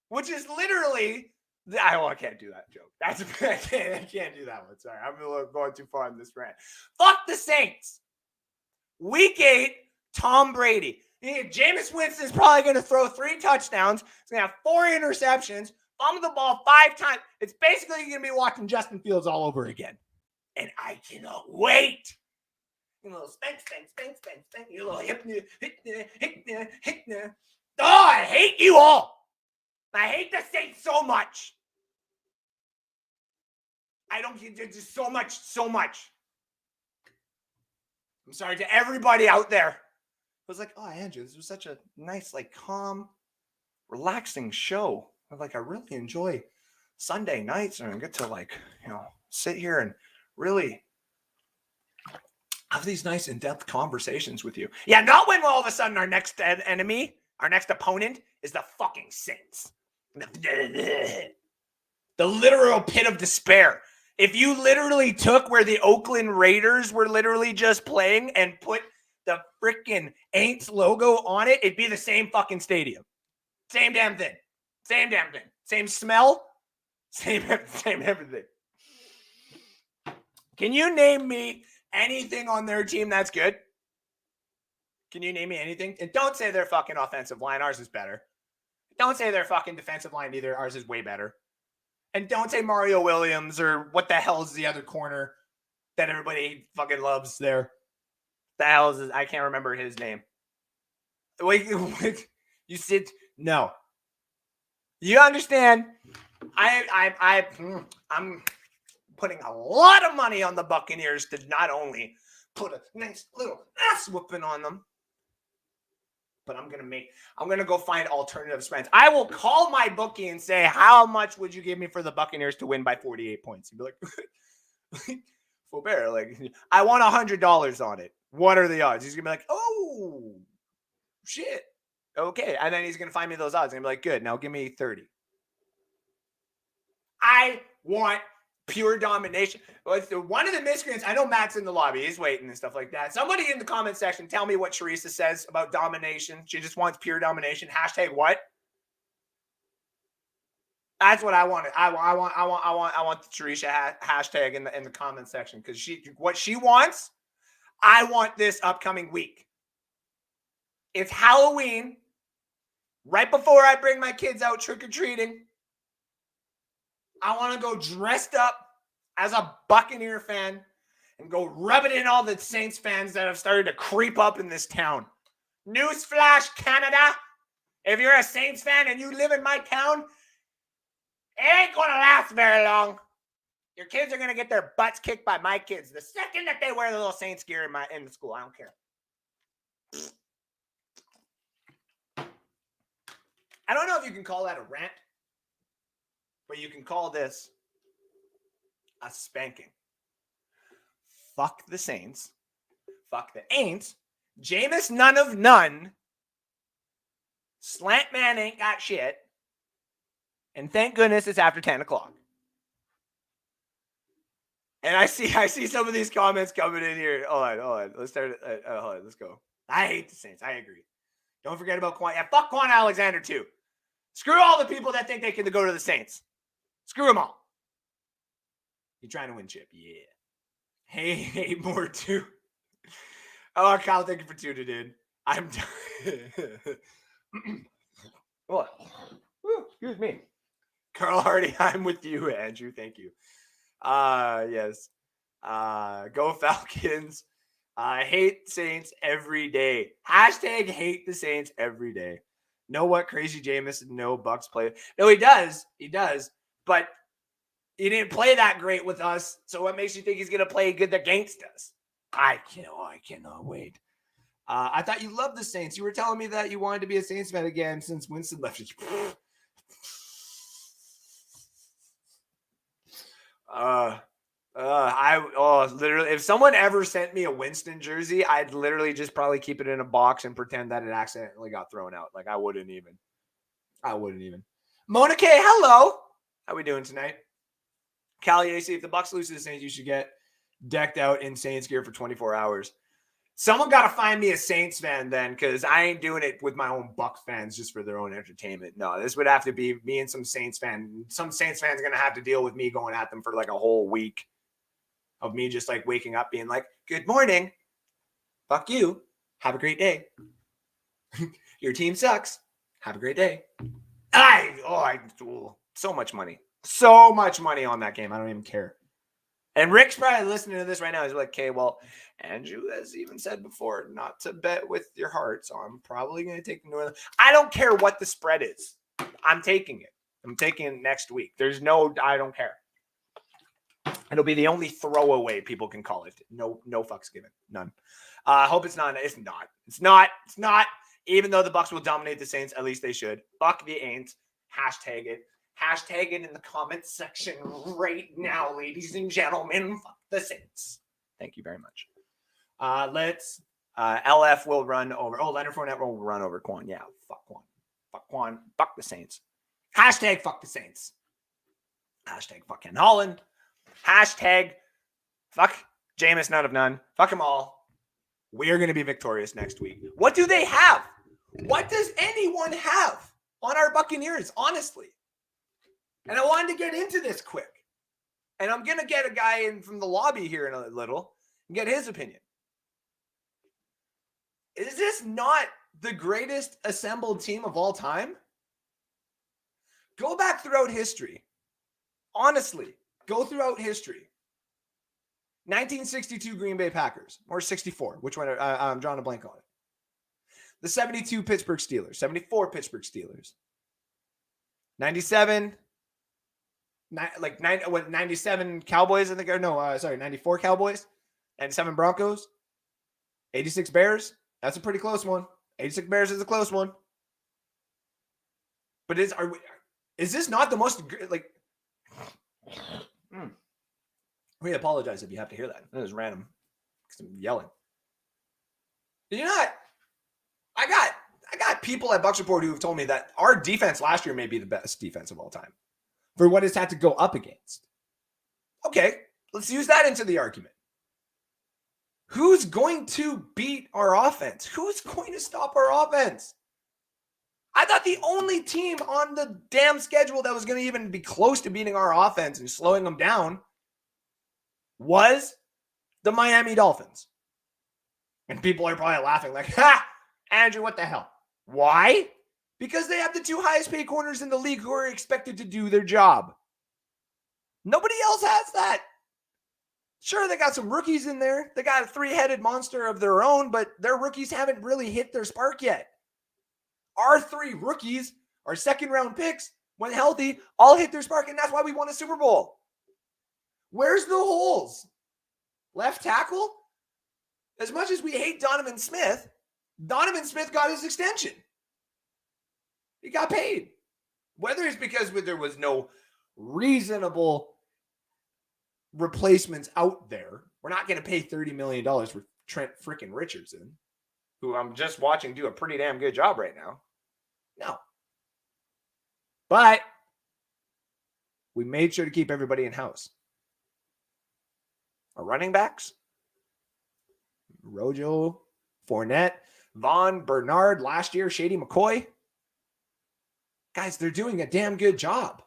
which is literally, I can't do that joke. I can't do that one. Sorry, I'm going too far on this rant. Fuck the Saints. Week 8, Tom Brady. Jameis Winston's probably going to throw 3 touchdowns. He's going to have 4 interceptions, fumble the ball 5 times. It's basically going to be watching Justin Fields all over again. And I cannot wait. You little spank. You little hip. Oh, I hate you all. I hate the Saints so much. I don't get just so much. I'm sorry to everybody out there. It was like, oh, Andrew, this was such a nice, like, calm, relaxing show. I really enjoy Sunday nights and I get to, like, sit here and really have these nice in-depth conversations with you. Yeah, not when all of a sudden our next enemy, our next opponent is the fucking Saints. The literal pit of despair. If you literally took where the Oakland Raiders were literally just playing and put the freaking Aints logo on it, it'd be the same fucking stadium. Same damn thing. Same smell. Same everything. Can you name me anything on their team that's good? Can you name me anything? And don't say their fucking offensive line. Ours is better. Don't say their fucking defensive line either. Ours is way better. And don't say Mario Williams or what the hell is the other corner that everybody fucking loves there. The hell is I can't remember his name. Wait, you said no. You understand? I'm putting a lot of money on the Buccaneers to not only put a nice little ass whooping on them, but I'm gonna go find alternative spreads. I will call my bookie and say, how much would you give me for the Buccaneers to win by 48 points? He'd be like, Faubert, like, I want $100 on it. What are the odds? He's gonna be like, oh shit. Okay. And then he's gonna find me those odds and be like, good, now give me 30. I want pure domination. One of the miscreants, I know Matt's in the lobby. He's waiting and stuff like that. Somebody in the comment section, tell me what Teresa says about domination. She just wants pure domination. Hashtag what? That's what I wanted. I want the Teresa hashtag in the comment section because what she wants, I want this upcoming week. It's Halloween. Right before I bring my kids out trick-or-treating, I want to go dressed up as a Buccaneer fan and go rub it in all the Saints fans that have started to creep up in this town. Newsflash, Canada. If you're a Saints fan and you live in my town, it ain't going to last very long. Your kids are going to get their butts kicked by my kids the second that they wear the little Saints gear in the school. I don't care. I don't know if you can call that a rant, but you can call this a spanking. Fuck the Saints. Fuck the Aints. Jameis none of none. Slant man ain't got shit. And thank goodness it's after 10 o'clock. And I see some of these comments coming in here. Hold on. Let's start. Hold on. Let's go. I hate the Saints. I agree. Don't forget about Quan. Yeah, fuck Quan Alexander too. Screw all the people that think they can go to the Saints. Screw them all. You're trying to win chip. Yeah. Hey, more too. Oh, Kyle, thank you for tuning in. I'm oh, excuse me. Carl Hardy, I'm with you, Andrew. Thank you. Yes. Go Falcons. Hate Saints every day. Hashtag hate the Saints every day. Know what? Crazy Jameis, no Bucs play. No, he does. But He didn't play that great with us. So what makes you think he's going to play good against us? I cannot wait. I thought you loved the Saints. You were telling me that you wanted to be a Saints fan again since Winston left you. Literally, if someone ever sent me a Winston jersey, I'd literally just probably keep it in a box and pretend that it accidentally got thrown out. Like I wouldn't even. Mona K, hello. How we doing tonight? Callie AC, if the Bucs lose to the Saints, you should get decked out in Saints gear for 24 hours. Someone got to find me a Saints fan then, because I ain't doing it with my own Bucs fans just for their own entertainment. No, this would have to be me and some Saints fan. Some Saints fans are going to have to deal with me going at them for like a whole week of me just like waking up being like, good morning. Fuck you. Have a great day. Your team sucks. Have a great day. So much money. So much money on that game. I don't even care. And Rick's probably listening to this right now. He's like, okay, well, Andrew has even said before not to bet with your heart. So I'm probably going to take the Northern. I don't care what the spread is. I'm taking it. I'm taking it next week. I don't care. It'll be the only throwaway people can call it. No fucks given. None. I hope it's not. It's not. Even though the Bucs will dominate the Saints, at least they should. Fuck the Aints. Hashtag it. Hashtag it in the comments section right now, ladies and gentlemen. Fuck the Saints. Thank you very much. LF will run over. Leonard Fournette will run over Quan. Yeah, fuck Quan. Fuck Quan. Fuck the Saints. Hashtag fuck the Saints. Hashtag fuck Ken Holland. Hashtag fuck Jameis, none of none. Fuck them all. We're going to be victorious next week. What do they have? What does anyone have on our Buccaneers, honestly? And I wanted to get into this quick. And I'm going to get a guy in from the lobby here in a little and get his opinion. Is this not the greatest assembled team of all time? Go back throughout history. Honestly, go throughout history. 1962 Green Bay Packers, or 64. Which one? I'm drawing a blank on it. The 72 Pittsburgh Steelers, 74 Pittsburgh Steelers. 97... 97 Cowboys, I think. 94 Cowboys. 97 Broncos. 86 Bears. That's a pretty close one. 86 Bears is a close one. But is this not the most like? We apologize if you have to hear that. That was random. I'm yelling. You know what? I got people at Bucs Report who have told me that our defense last year may be the best defense of all time. For what it's had to go up against. Okay, let's use that into the argument. Who's going to beat our offense? Who's going to stop our offense? I thought the only team on the damn schedule that was going to even be close to beating our offense and slowing them down was the Miami Dolphins. And people are probably laughing like, ha, Andrew, what the hell? Why? Because they have the two highest paid corners in the league who are expected to do their job. Nobody else has that. Sure, they got some rookies in there. They got a three-headed monster of their own, but their rookies haven't really hit their spark yet. Our three rookies, our second-round picks, when healthy, all hit their spark, and that's why we won a Super Bowl. Where's the holes? Left tackle? As much as we hate Donovan Smith got his extension. He got paid. Whether it's because there was no reasonable replacements out there. We're not going to pay $30 million for Trent freaking Richardson, who I'm just watching do a pretty damn good job right now. No. But we made sure to keep everybody in-house. Our running backs, Rojo, Fournette, Vaughn, Bernard, last year, Shady McCoy. Guys, they're doing a damn good job.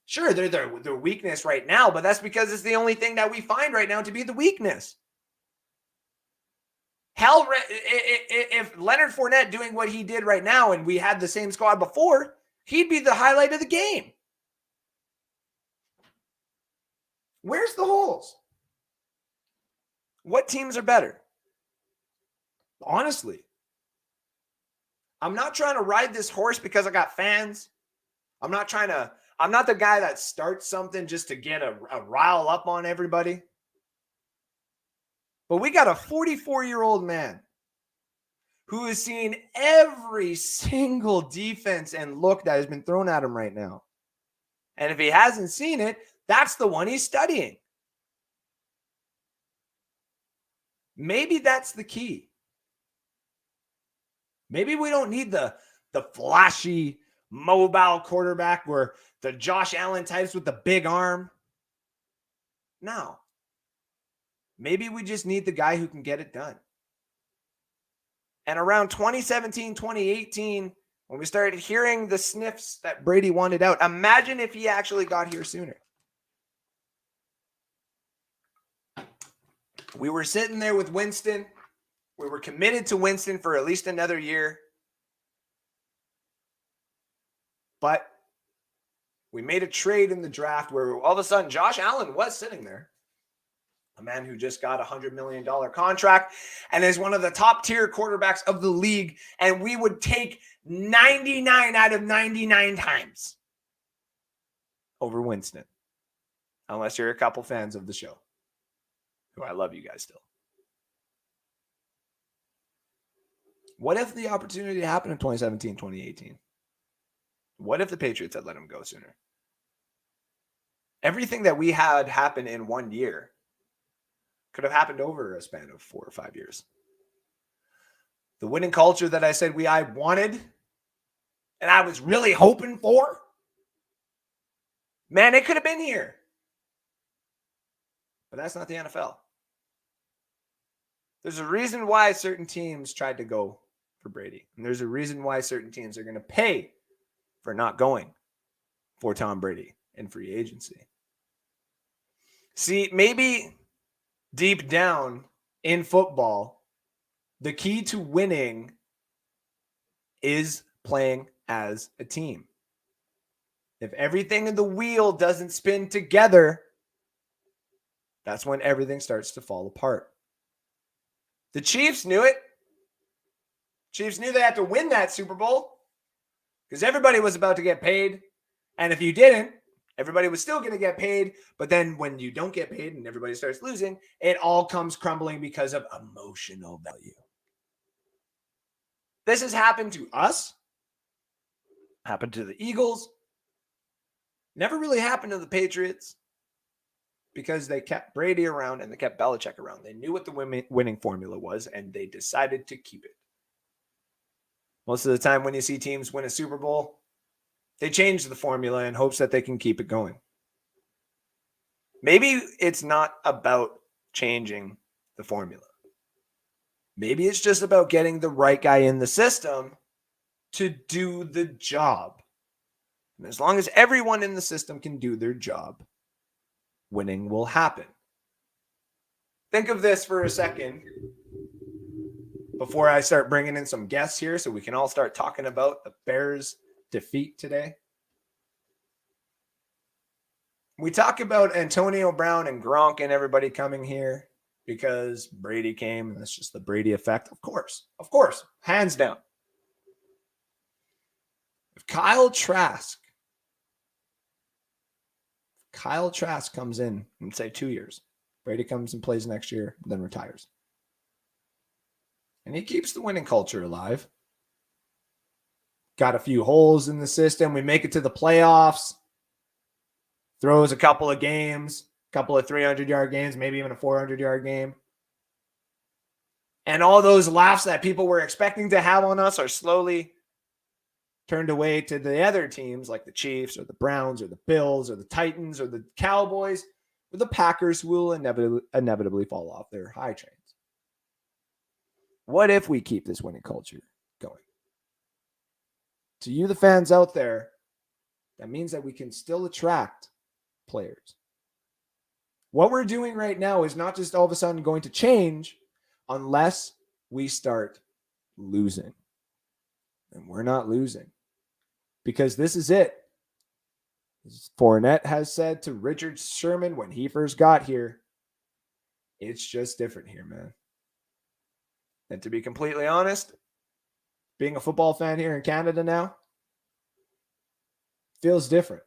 Sure, they're their weakness right now, but that's because it's the only thing that we find right now to be the weakness. Hell, if Leonard Fournette doing what he did right now and we had the same squad before, he'd be the highlight of the game. Where's the holes? What teams are better? Honestly, I'm not trying to ride this horse because I got fans. I'm not trying to I'm not the guy that starts something just to get a rile up on everybody. But we got a 44-year-old man who has seen every single defense and look that has been thrown at him right now. And if he hasn't seen it, that's the one he's studying. Maybe that's the key. Maybe we don't need the flashy mobile quarterback where the Josh Allen types with the big arm. No. Maybe we just need the guy who can get it done. And around 2017, 2018, when we started hearing the sniffs that Brady wanted out, imagine if he actually got here sooner. We were sitting there with Winston. We were committed to Winston for at least another year. But we made a trade in the draft where all of a sudden Josh Allen was sitting there. A man who just got a $100 million contract and is one of the top tier quarterbacks of the league. And we would take 99 out of 99 times over Winston. Unless you're a couple fans of the show. Who I love you guys still. What if the opportunity happened in 2017, 2018? What if the Patriots had let him go sooner? Everything that we had happen in 1 year could have happened over a span of 4 or 5 years. The winning culture that I said I wanted and I was really hoping for, man, it could have been here. But that's not the NFL. There's a reason why certain teams tried to go for Brady. And there's a reason why certain teams are going to pay for not going for Tom Brady in free agency. See, maybe deep down in football, the key to winning is playing as a team. If everything in the wheel doesn't spin together, that's when everything starts to fall apart. The Chiefs knew it. Chiefs knew they had to win that Super Bowl because everybody was about to get paid. And if you didn't, everybody was still going to get paid. But then when you don't get paid and everybody starts losing, it all comes crumbling because of emotional value. This has happened to us, happened to the Eagles, never really happened to the Patriots. Because they kept Brady around and they kept Belichick around. They knew what the winning formula was, and they decided to keep it. Most of the time when you see teams win a Super Bowl, they change the formula in hopes that they can keep it going. Maybe it's not about changing the formula. Maybe it's just about getting the right guy in the system to do the job. And as long as everyone in the system can do their job, winning will happen. Think of this for a second before I start bringing in some guests here so we can all start talking about the Bears' defeat today. We talk about Antonio Brown and Gronk and everybody coming here because Brady came and that's just the Brady effect. Of course, hands down. If Kyle Trask comes in say 2 years. Brady comes and plays next year, then retires. And he keeps the winning culture alive. Got a few holes in the system. We make it to the playoffs. Throws a couple of games, a couple of 300-yard games, maybe even a 400-yard game. And all those laughs that people were expecting to have on us are slowly turned away to the other teams like the Chiefs or the Browns or the Bills or the Titans or the Cowboys or the Packers who will inevitably fall off their high trains. What if we keep this winning culture going? To you, the fans out there, that means that we can still attract players. What we're doing right now is not just all of a sudden going to change unless we start losing. And we're not losing. Because this is it. As Fournette has said to Richard Sherman when he first got here, it's just different here, man. And to be completely honest, being a football fan here in Canada now feels different.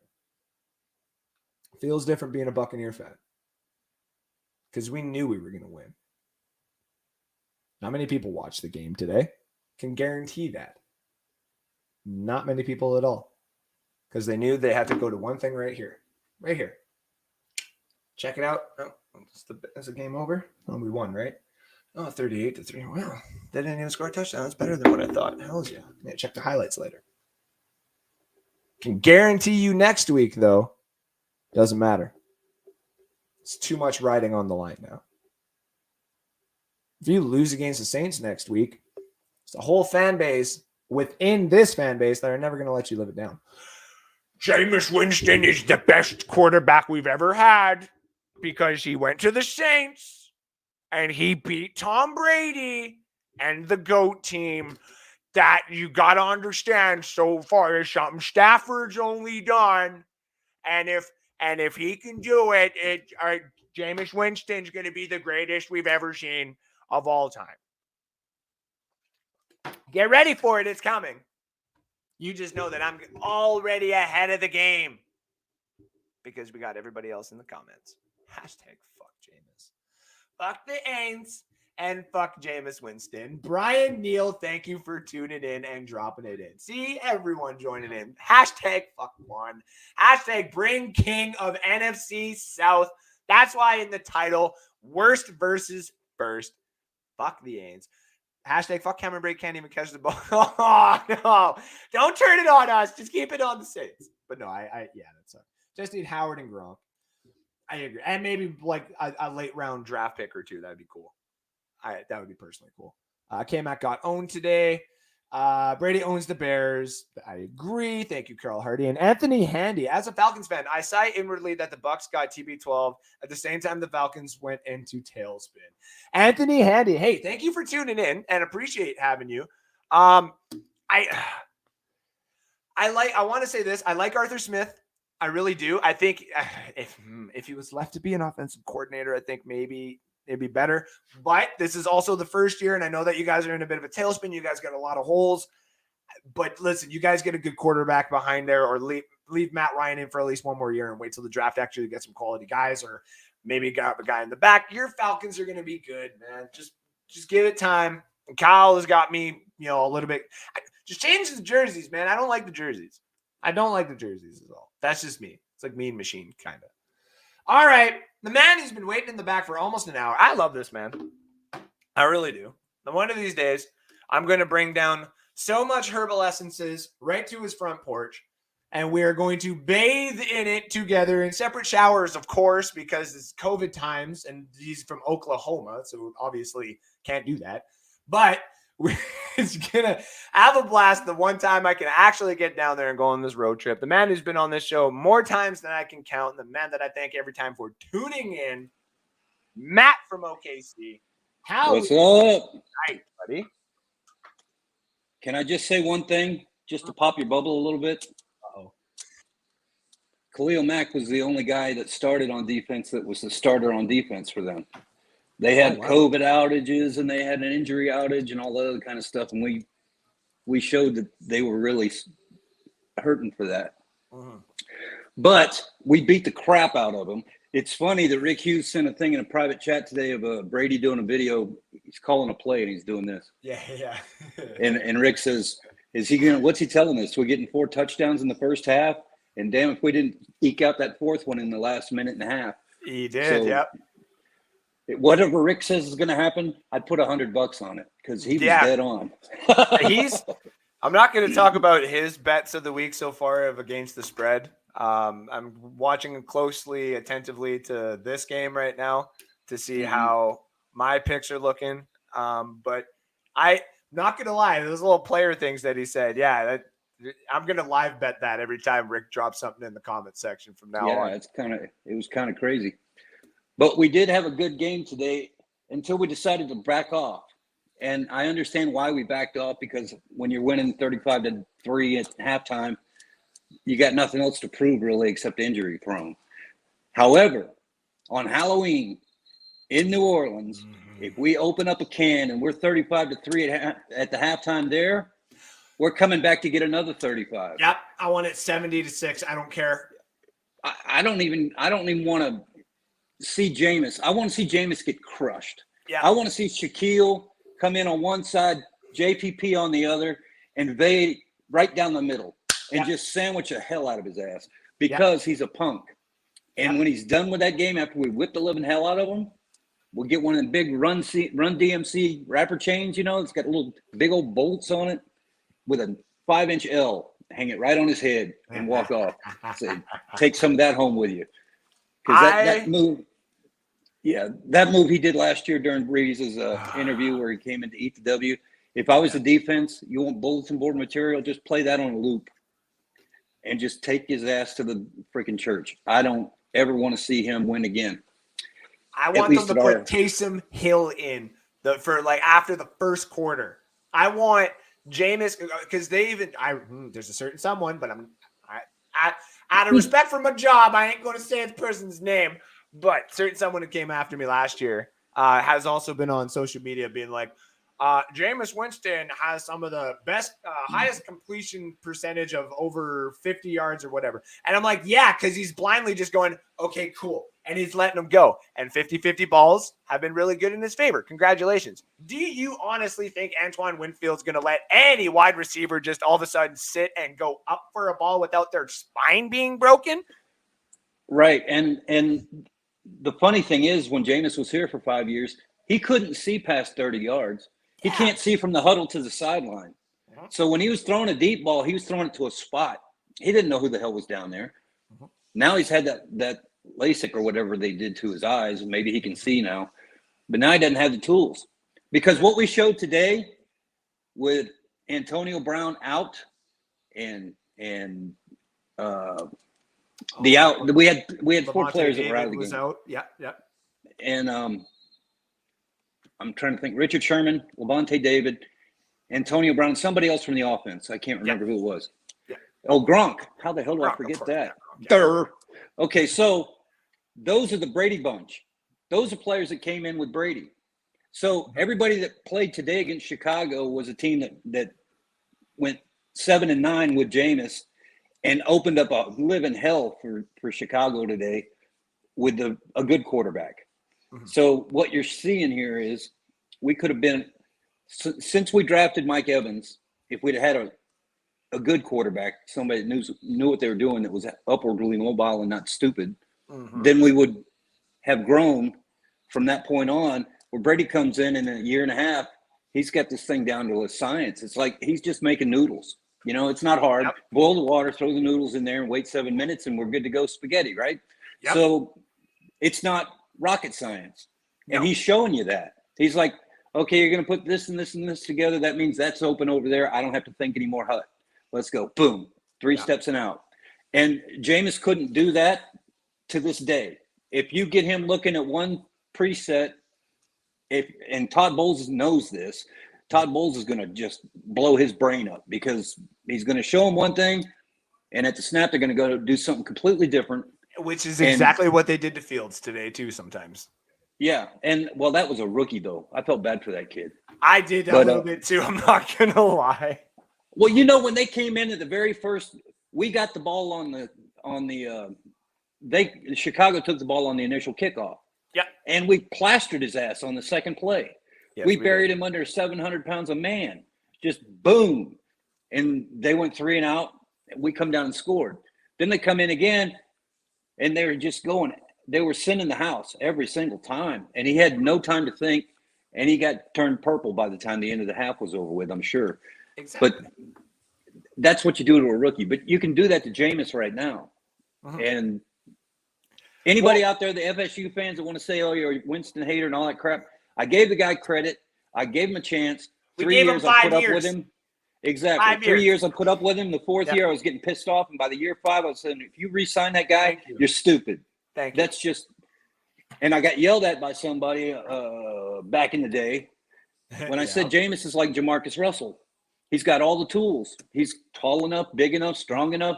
Feels different being a Buccaneer fan. Because we knew we were going to win. Not many people watched the game today. Can guarantee that. Not many people at all. Because they knew they had to go to one thing right here. Right here. Check it out. Oh, is the game over? Oh, we won, right? Oh, 38-3. Well, they didn't even score a touchdown. That's better than what I thought. Hells yeah. Yeah, check the highlights later. Can guarantee you next week, though, doesn't matter. It's too much riding on the line now. If you lose against the Saints next week, it's a whole fan base within this fan base that are never going to let you live it down. Jameis Winston is the best quarterback we've ever had because he went to the Saints and he beat Tom Brady and the GOAT team. That you got to understand so far is something Stafford's only done. And if he can do it, Jameis Winston's going to be the greatest we've ever seen of all time. Get ready for it. It's coming. You just know that I'm already ahead of the game because we got everybody else in the comments. Hashtag fuck Jameis. Fuck the Aints and fuck Jameis Winston. Brian Neal, thank you for tuning in and dropping it in. See everyone joining in. Hashtag fuck one. Hashtag bring king of NFC South. That's why in the title, worst versus first. Fuck the Aints. Hashtag fuck Cameron Brake can't even catch the ball. Oh, no. Don't turn it on us. Just keep it on the Saints. But no, yeah, that's it. Just need Howard and Gronk. I agree. And maybe like a late round draft pick or two. That'd be cool. That would be personally cool. K-Mac got owned today. Brady owns the Bears. I agree. Thank you, Carl Hardy. And Anthony Handy, as a Falcons fan, I sigh inwardly that the Bucs got TB12 at the same time the Falcons went into tailspin. Anthony Handy, hey, thank you for tuning in and appreciate having you. I want to say this. I like Arthur Smith. I really do. I think if he was left to be an offensive coordinator, I think maybe it'd be better. But this is also the first year, and I know that you guys are in a bit of a tailspin. You guys got a lot of holes. But listen, you guys get a good quarterback behind there, or leave Matt Ryan in for at least one more year and wait till the draft actually get some quality guys, or maybe got a guy in the back. Your Falcons are going to be good, man. Just give it time. And Kyle has got me, a little bit. Just change the jerseys, man. I don't like the jerseys. I don't like the jerseys at all. That's just me. It's like Mean Machine, kind of. All right. The man who's been waiting in the back for almost an hour. I love this man. I really do. And one of these days, I'm going to bring down so much herbal essences right to his front porch, and we are going to bathe in it together in separate showers, of course, because it's COVID times, and he's from Oklahoma, so obviously can't do that. But it's going to have a blast the one time I can actually get down there and go on this road trip. The man who's been on this show more times than I can count, the man that I thank every time for tuning in, Matt from OKC. What's up? Night, buddy? Can I just say one thing, just to pop your bubble a little bit? Uh-oh. Khalil Mack was the only guy that started on defense that was the starter on defense for them. They had COVID outages and they had an injury outage and all that other kind of stuff, and we showed that they were really hurting for that. Uh-huh. But we beat the crap out of them. It's funny that Rick Hughes sent a thing in a private chat today of Brady doing a video. He's calling a play and he's doing this. Yeah. and Rick says, what's he telling us? We're getting 4 touchdowns in the first half, and damn if we didn't eke out that 4th one in the last minute and a half. He did, yep. Whatever Rick says is going to happen, I'd put $100 on it because he was dead on. I'm not going to talk about his bets of the week so far of against the spread. I'm watching closely, attentively to this game right now to see how my picks are looking. But I'm not going to lie, those little player things that he said, I'm going to live bet that every time Rick drops something in the comment section from now on. Yeah, it was kind of crazy. But we did have a good game today until we decided to back off. And I understand why we backed off, because when you're winning 35-3 at halftime, you got nothing else to prove really except injury prone. However, on Halloween in New Orleans, if we open up a can and we're 35-3 at the halftime there, we're coming back to get another 35. Yep. I want it 70-6. I don't care. I don't even want to see Jameis. I want to see Jameis get crushed. Yeah. I want to see Shaquille come in on one side, JPP on the other, and invade right down the middle and just sandwich the hell out of his ass because he's a punk. And when he's done with that game, after we whip the living hell out of him, we'll get one of the big Run DMC rapper chains, it's got little big old bolts on it with a 5-inch L. Hang it right on his head and walk off. So take some of that home with you. Because that move, that move he did last year during Breeze's interview where he came in to eat the W. If I was the defense, you want bulletin board material, just play that on a loop and just take his ass to the freaking church. I don't ever want to see him win again. I want them to put Taysom Hill in after the first quarter. I want Jameis, because there's a certain someone, but out of respect for my job, I ain't going to say the person's name, but certain someone who came after me last year has also been on social media being like, Jameis Winston has some of the best, highest completion percentage of over 50 yards or whatever. And I'm like, yeah, because he's blindly just going, okay, cool. And he's letting them go. And 50-50 balls have been really good in his favor. Congratulations. Do you honestly think Antoine Winfield's going to let any wide receiver just all of a sudden sit and go up for a ball without their spine being broken? Right. And the funny thing is, when Jameis was here for 5 years, he couldn't see past 30 yards. He can't see from the huddle to the sideline. So when he was throwing a deep ball, he was throwing it to a spot. He didn't know who the hell was down there. Now he's had that LASIK or whatever they did to his eyes, and maybe he can see now. But now he doesn't have the tools. Because what we showed today with Antonio Brown out and we had 4 players that were out of the game. Out. Yeah. And I'm trying to think. Richard Sherman, Levante David, Antonio Brown, somebody else from the offense. I can't remember who it was. Yeah. Oh, Gronk. How the hell do I forget that? Yeah. Okay, so those are the Brady bunch. Those are players that came in with Brady. So everybody that played today against Chicago was a team that went 7-9 with Jameis and opened up a living hell for Chicago today with a good quarterback. So what you're seeing here is we could have been, since we drafted Mike Evans, if we'd had a good quarterback, somebody that knew what they were doing, that was upwardly mobile and not stupid, then we would have grown from that point on. Where Brady comes in a year and a half, he's got this thing down to a science. It's like he's just making noodles. It's not hard. Yep. Boil the water, throw the noodles in there, and wait 7 minutes, and we're good to go spaghetti, right? Yep. So it's not rocket science. And he's showing you that. He's like, okay, you're going to put this and this and this together. That means that's open over there. I don't have to think anymore. Hut. Let's go. Boom. 3 steps and out. And Jameis couldn't do that to this day. If you get him looking at one preset, and Todd Bowles knows this, Todd Bowles is going to just blow his brain up because he's going to show him one thing, and at the snap, they're going to go do something completely different. Which is exactly what they did to Fields today, too, sometimes. Yeah. And, well, that was a rookie, though. I felt bad for that kid. I did a little bit, too. I'm not going to lie. Well, when they came in at the very first, we got the ball Chicago took the ball on the initial kickoff. Yeah. And we plastered his ass on the second play. Yes, we buried him under 700 pounds of man. Just boom. And they went 3 and out. And we come down and scored. Then they come in again, and they were just going. They were sending the house every single time. And he had no time to think. And he got turned purple by the time the end of the half was over with, I'm sure. Exactly. But that's what you do to a rookie. But you can do that to Jameis right now. And anybody out there, the FSU fans that want to say, oh, you're a Winston hater and all that crap, I gave the guy credit. I gave him a chance. 3 years I put up with him. Exactly. 3 years I put up with him. The 4th year I was getting pissed off. And by the year 5, I was saying, if you re-sign that guy, you're stupid. Thank you. That's just – and I got yelled at by somebody back in the day when I said Jameis is like Jamarcus Russell. He's got all the tools. He's tall enough, big enough, strong enough,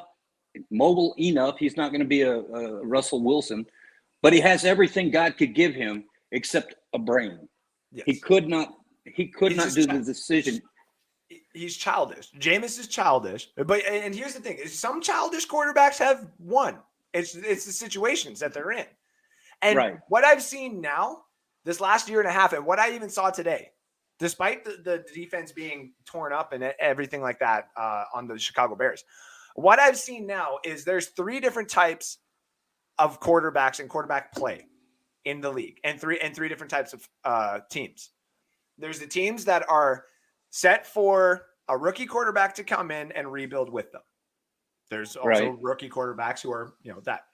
mobile enough. He's not going to be a Russell Wilson, but he has everything God could give him except a brain. Yes. He could not do the decision. He's childish. Jameis is childish. And here's the thing. Some childish quarterbacks have won. It's the situations that they're in. And Right. what I've seen now, this last year and a half, and what I even saw today, despite the defense being torn up and everything like that on the Chicago Bears, what I've seen now is there's 3 different types of quarterbacks and quarterback play in the league, and three different types of teams. There's the teams that are set for a rookie quarterback to come in and rebuild with them. There's also rookie quarterbacks who are, that.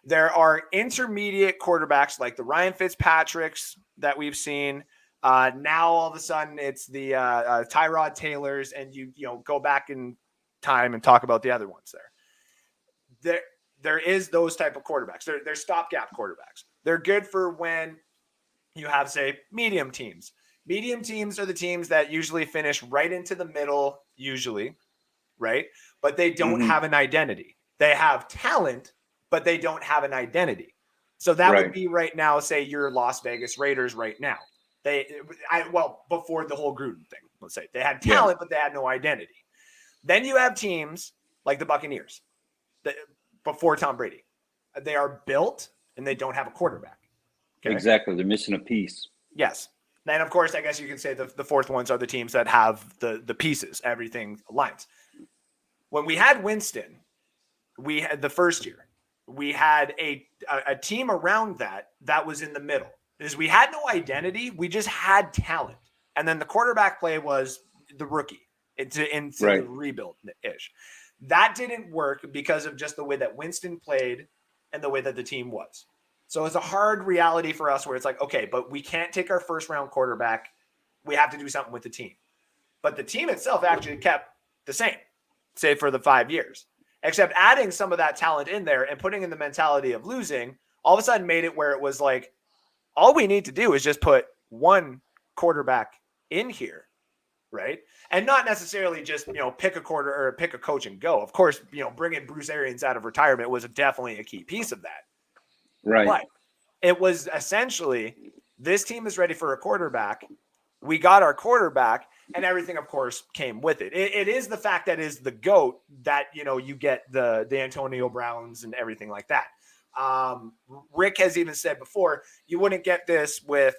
There are intermediate quarterbacks like the Ryan Fitzpatricks that we've seen. Now all of a sudden it's the Tyrod Taylors, and you go back in time and talk about the other ones there. There is those type of quarterbacks. They're stopgap quarterbacks. They're good for when you have, say, medium teams. Medium teams are the teams that usually finish right into the middle, usually, right? But they don't have an identity. They have talent, but they don't have an identity. So that would be right now, say, your Las Vegas Raiders right now. Before the whole Gruden thing, let's say. They had talent, but they had no identity. Then you have teams like the Buccaneers before Tom Brady. They are built, and they don't have a quarterback. Okay? Exactly. They're missing a piece. Yes. Then, of course, I guess you can say the fourth ones are the teams that have the pieces. Everything aligns. When we had Winston, we had the first year, we had a team around that was in the middle. Is we had no identity. We just had talent. And then the quarterback play was the rookie into the rebuild-ish. That didn't work because of just the way that Winston played and the way that the team was. So it's a hard reality for us where it's like, okay, but we can't take our first-round quarterback. We have to do something with the team. But the team itself actually kept the same, say, for the 5 years. Except adding some of that talent in there and putting in the mentality of losing all of a sudden made it where it was like, all we need to do is just put one quarterback in here, right? And not necessarily just, pick a quarter or pick a coach and go. Of course, bringing Bruce Arians out of retirement was definitely a key piece of that. Right. But it was essentially, this team is ready for a quarterback. We got our quarterback, and everything, of course, came with it. It is the fact that is the GOAT that, you get the Antonio Browns and everything like that. Rick has even said before, you wouldn't get this with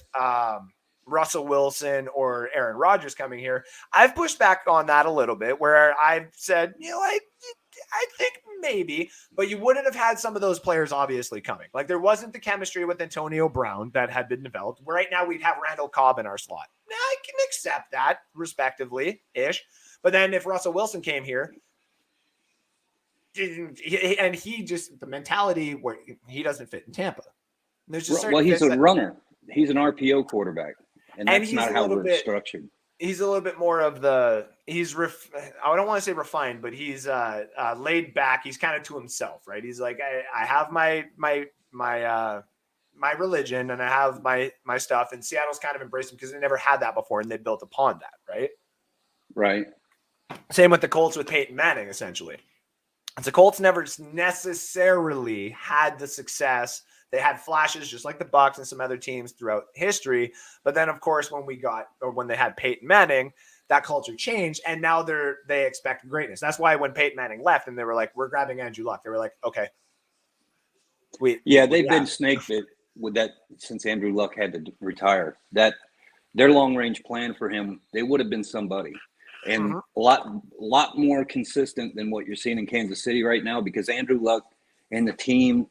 Russell Wilson or Aaron Rodgers coming here. I've pushed back on that a little bit where I've said, I think maybe, but you wouldn't have had some of those players obviously coming. Like there wasn't the chemistry with Antonio Brown that had been developed. Right now we'd have Randall Cobb in our slot. Now I can accept that respectively-ish. But then if Russell Wilson came here, and he just, the mentality where he doesn't fit in Tampa. There's just he's a runner. He's an RPO quarterback. And that's not how we're structured. He's a little bit more of I don't want to say refined, but he's laid back. He's kind of to himself, right? He's like, I have my religion and I have my stuff. And Seattle's kind of embraced him because they never had that before and they built upon that, right? Right. Same with the Colts with Peyton Manning, essentially. And the Colts never necessarily had the success. They had flashes just like the Bucs and some other teams throughout history. But then, of course, when they had Peyton Manning, that culture changed. And now they expect greatness. That's why when Peyton Manning left and they were like, we're grabbing Andrew Luck, they were like, okay. They've been snake bit with that since Andrew Luck had to retire. That their long-range plan for him, they would have been somebody. And a lot more consistent than what you're seeing in Kansas City right now, because Andrew Luck and the team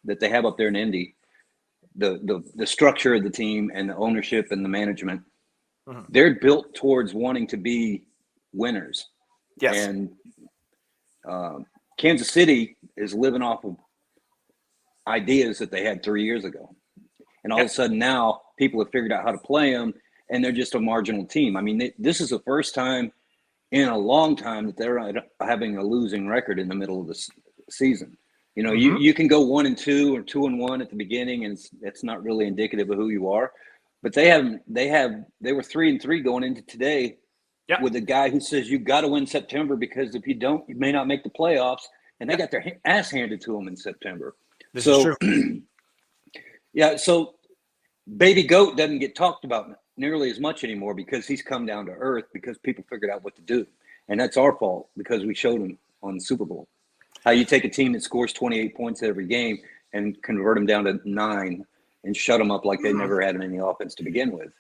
that they have up there in Indy, the structure of the team and the ownership and the management, they're built towards wanting to be winners. Yes. And Kansas City is living off of ideas that they had 3 years ago. And all of a sudden now people have figured out how to play them, and they're just a marginal team. I mean, this is the first time in a long time that they're having a losing record in the middle of the season. You can go 1-2 or 2-1 at the beginning, and it's not really indicative of who you are. But they were 3-3 going into today with a guy who says you got to win September, because if you don't, you may not make the playoffs. And they got their ass handed to them in September. This is true. So Baby Goat doesn't get talked about nearly as much anymore because he's come down to earth because people figured out what to do. And that's our fault because we showed him on the Super Bowl. How you take a team that scores 28 points every game and convert them down to 9 and shut them up like they never had any offense to begin with.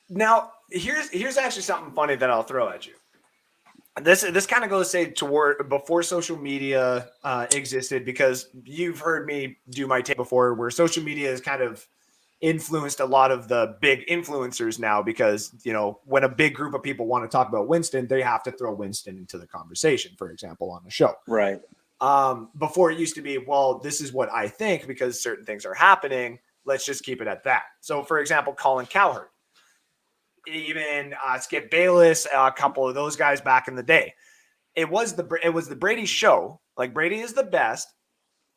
Now, here's actually something funny that I'll throw at you. This kind of goes, say, toward before social media existed, because you've heard me do my take before, where social media has kind of influenced a lot of the big influencers now, because, you know, when a big group of people want to talk about Winston, they have to throw Winston into the conversation, for example, on the show. Right. Before it used to be, well, this is what I think because certain things are happening. Let's just keep it at that. So, for example, Colin Cowherd, even Skip Bayless, a couple of those guys back in the day. It was the Brady show. Like, Brady is the best.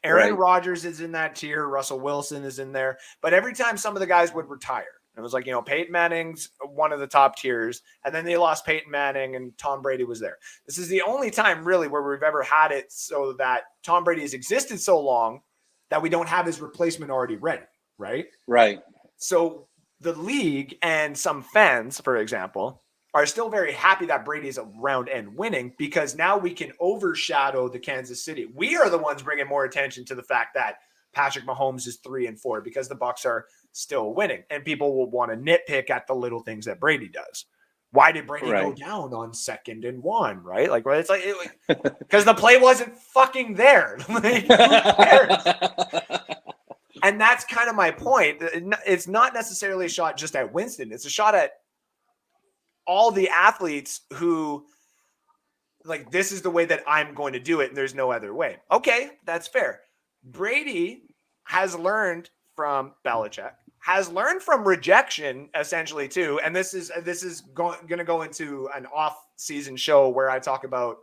Aaron Rodgers is in that tier. Russell Wilson is in there. But every time some of the guys would retire, it was like, you know, Peyton Manning's one of the top tiers, and then they lost Peyton Manning and Tom Brady was there. This is the only time really where we've ever had it so that Tom Brady has existed so long that we don't have his replacement already ready, right? Right. So the league and some fans, for example, are still very happy that Brady's around and winning, because now we can overshadow the Kansas City. We are the ones bringing more attention to the fact that Patrick Mahomes is 3-4 because the Bucs are still winning, and people will want to nitpick at the little things that Brady does. Why did Brady go down on 2nd and 1? Right? Like, it's like, because the play wasn't fucking there. Like, who cares? And that's kind of my point. It's not necessarily a shot just at Winston. It's a shot at all the athletes who, like, this is the way that I'm going to do it, and there's no other way. Okay, that's fair. Brady has learned from Belichick, has learned from rejection, essentially, too. And this is going to go into an off-season show where I talk about,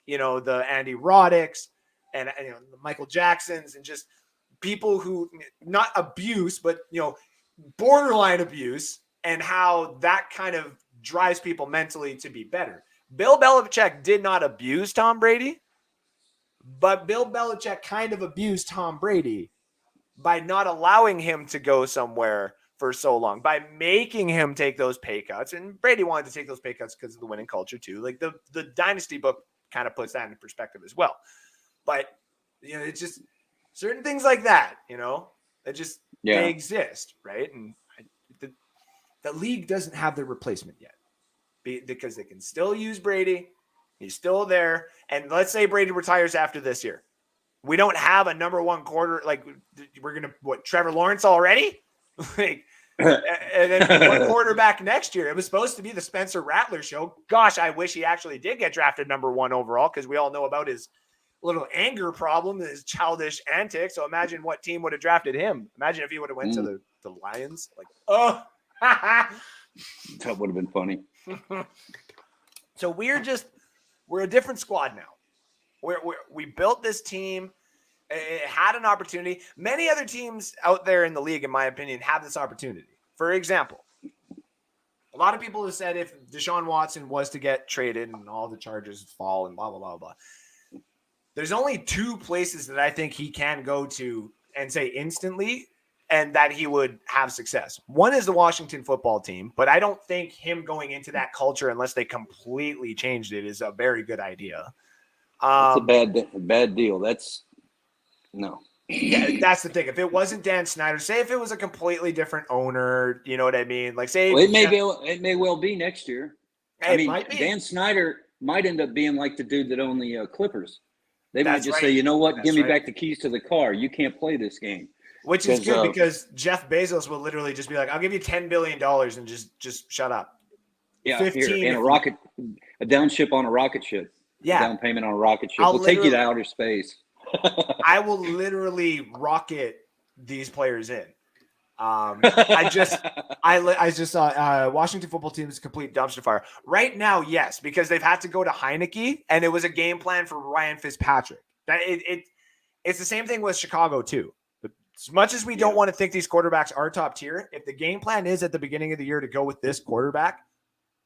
you know, the Andy Roddicks and you know, the Michael Jacksons, and just people who, not abuse, but, you know, borderline abuse, and how that kind of drives people mentally to be better. Bill Belichick did not abuse Tom Brady, but Bill Belichick kind of abused Tom Brady by not allowing him to go somewhere for so long, by making him take those pay cuts. And Brady wanted to take those pay cuts because of the winning culture too. Like, the Dynasty book kind of puts that in perspective as well. But, you know, it's just certain things like that, you know, that just, they exist, right? And the league doesn't have their replacement yet, because they can still use Brady. He's still there. And let's say Brady retires after this year. We don't have a number one quarter. Like, we're going to, Trevor Lawrence already? Like, and then one quarterback next year. It was supposed to be the Spencer Rattler show. Gosh, I wish he actually did get drafted number 1 overall, because we all know about his little anger problem, his childish antics. So imagine what team would have drafted him. Imagine if he would have went to the Lions. Like, oh, that would have been funny. So we're a different squad now. We built this team. It had an opportunity. Many other teams out there in the league, in my opinion, have this opportunity. For example, a lot of people have said if Deshaun Watson was to get traded and all the charges fall and blah, blah, blah, blah, there's only 2 places that I think he can go to and say instantly and that he would have success. One is the Washington football team, but I don't think him going into that culture, unless they completely changed it, is a very good idea. It's a bad deal. That's no. Yeah, that's the thing. If it wasn't Dan Snyder, say if it was a completely different owner, you know what I mean? Like, say it may well be next year. I mean, Dan Snyder might end up being like the dude that owned the Clippers. They might just right. say, you know what, That's give me right. back the keys to the car. You can't play this game. Which is good, because Jeff Bezos will literally just be like, I'll give you $10 billion and just shut up. Yeah, 15 and a downship on a rocket ship. Yeah. Down payment on a rocket ship. We'll take you to outer space. I will literally rocket these players in. I just saw Washington football team is a complete dumpster fire right now. Yes, because they've had to go to Heineke, and it was a game plan for Ryan Fitzpatrick. That it's the same thing with Chicago too. But as much as we don't want to think these quarterbacks are top tier, if the game plan is at the beginning of the year to go with this quarterback,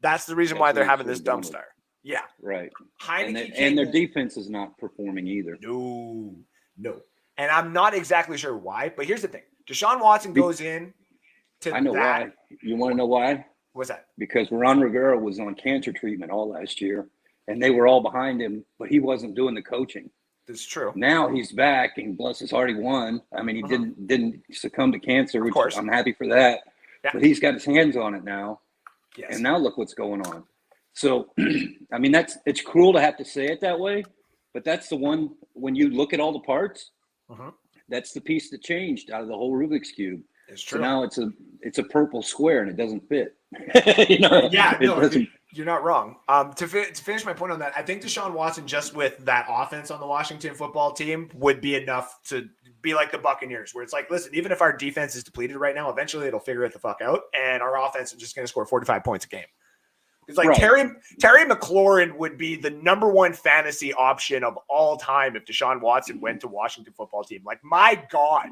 that's the reason why they're having this dumpster. Yeah, right. Heineke and their defense is not performing either. No. And I'm not exactly sure why, but here's the thing. Deshaun Watson goes in to I know that. why. You want to know why? What's that? Because Ron Rivera was on cancer treatment all last year, and they were all behind him, but he wasn't doing the coaching. That's true. Now he's back, and bless his heart, he won. I mean, he didn't succumb to cancer, which I'm happy for that. Yeah. But he's got his hands on it now. Yes. And now look what's going on. So, I mean, it's cruel to have to say it that way, but that's the one, when you look at all the parts, that's the piece that changed out of the whole Rubik's Cube. It's true. So now it's a purple square and it doesn't fit. You're not wrong. To finish my point on that, I think Deshaun Watson, just with that offense on the Washington football team, would be enough to be like the Buccaneers, where it's like, listen, even if our defense is depleted right now, eventually it'll figure it the fuck out, and our offense is just going to score 45 points a game. It's like Terry McLaurin would be the number one fantasy option of all time if Deshaun Watson went to Washington football team. Like, my God.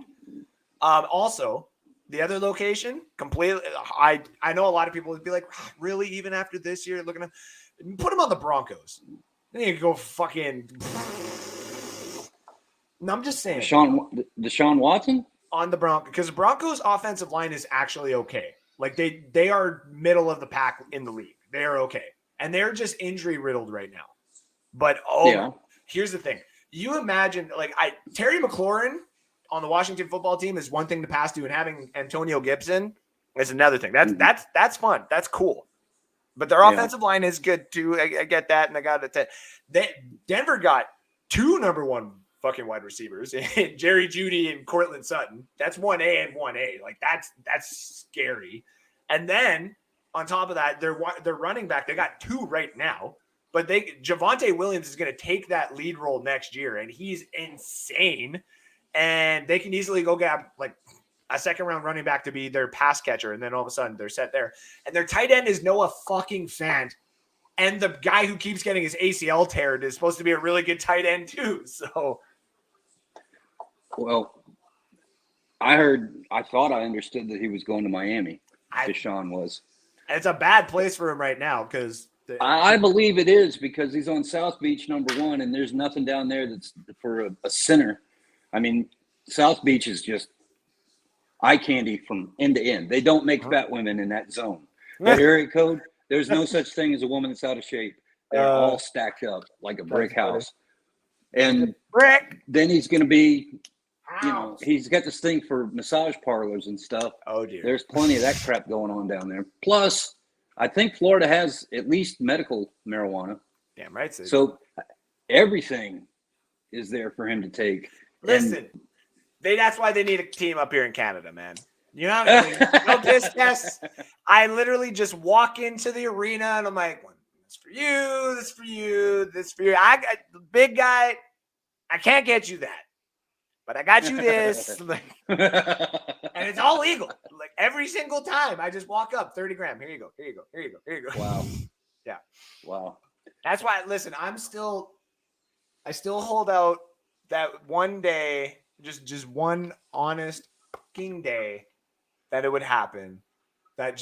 Also, the other location, completely. I know a lot of people would be like, really, even after this year, looking at put him on the Broncos. Then you go fucking. No, I'm just saying. Deshaun Watson on the Broncos, because the Broncos' offensive line is actually okay. Like they are middle of the pack in the league. They are okay, and they're just injury riddled right now. But here's the thing: you imagine Terry McLaurin on the Washington football team is one thing to pass to, and having Antonio Gibson is another thing. That's fun. That's cool. But their offensive line is good too. I get that, and I got it. Denver got two number one fucking wide receivers, Jerry Jeudy and Cortland Sutton. That's 1A and 1A. Like that's scary. And then on top of that, their running back, they got two right now. But Javonte Williams is going to take that lead role next year, and he's insane. And they can easily go get like a second round running back to be their pass catcher, and then all of a sudden they're set there. And their tight end is Noah fucking Fant, and the guy who keeps getting his ACL teared is supposed to be a really good tight end too. So, well, I thought I understood that he was going to Miami. Deshaun was. It's a bad place for him right now because I believe it is, because he's on South Beach, number one, and there's nothing down there that's for a center. I mean, South Beach is just eye candy from end to end. They don't make fat women in that zone. That area code, there's no such thing as a woman that's out of shape. They're all stacked up like a brick house. And then he's going to be, he's got this thing for massage parlors and stuff. Oh, dear. There's plenty of that crap going on down there. Plus, I think Florida has at least medical marijuana. Damn right. So everything is there for him to take. Listen, that's why they need a team up here in Canada, man. You know, no piss tests. I literally just walk into the arena and I'm like, this for you, this for you, this for you. I got the big guy. I can't get you that, but I got you this. And it's all legal. Like every single time I just walk up, 30 grams. Here you go. Here you go. Here you go. Here you go. Wow. Yeah. Wow. That's why, listen, I still hold out that one day, just one honest fucking day that it would happen. That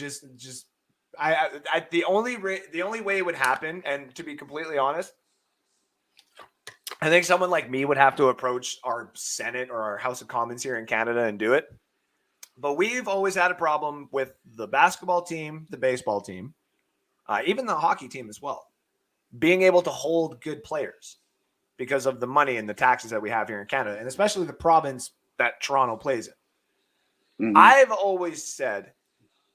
the only way it would happen, and to be completely honest, I think someone like me would have to approach our Senate or our House of Commons here in Canada and do it. But we've always had a problem with the basketball team, the baseball team, even the hockey team as well, being able to hold good players because of the money and the taxes that we have here in Canada, and especially the province that Toronto plays in. Mm-hmm. I've always said,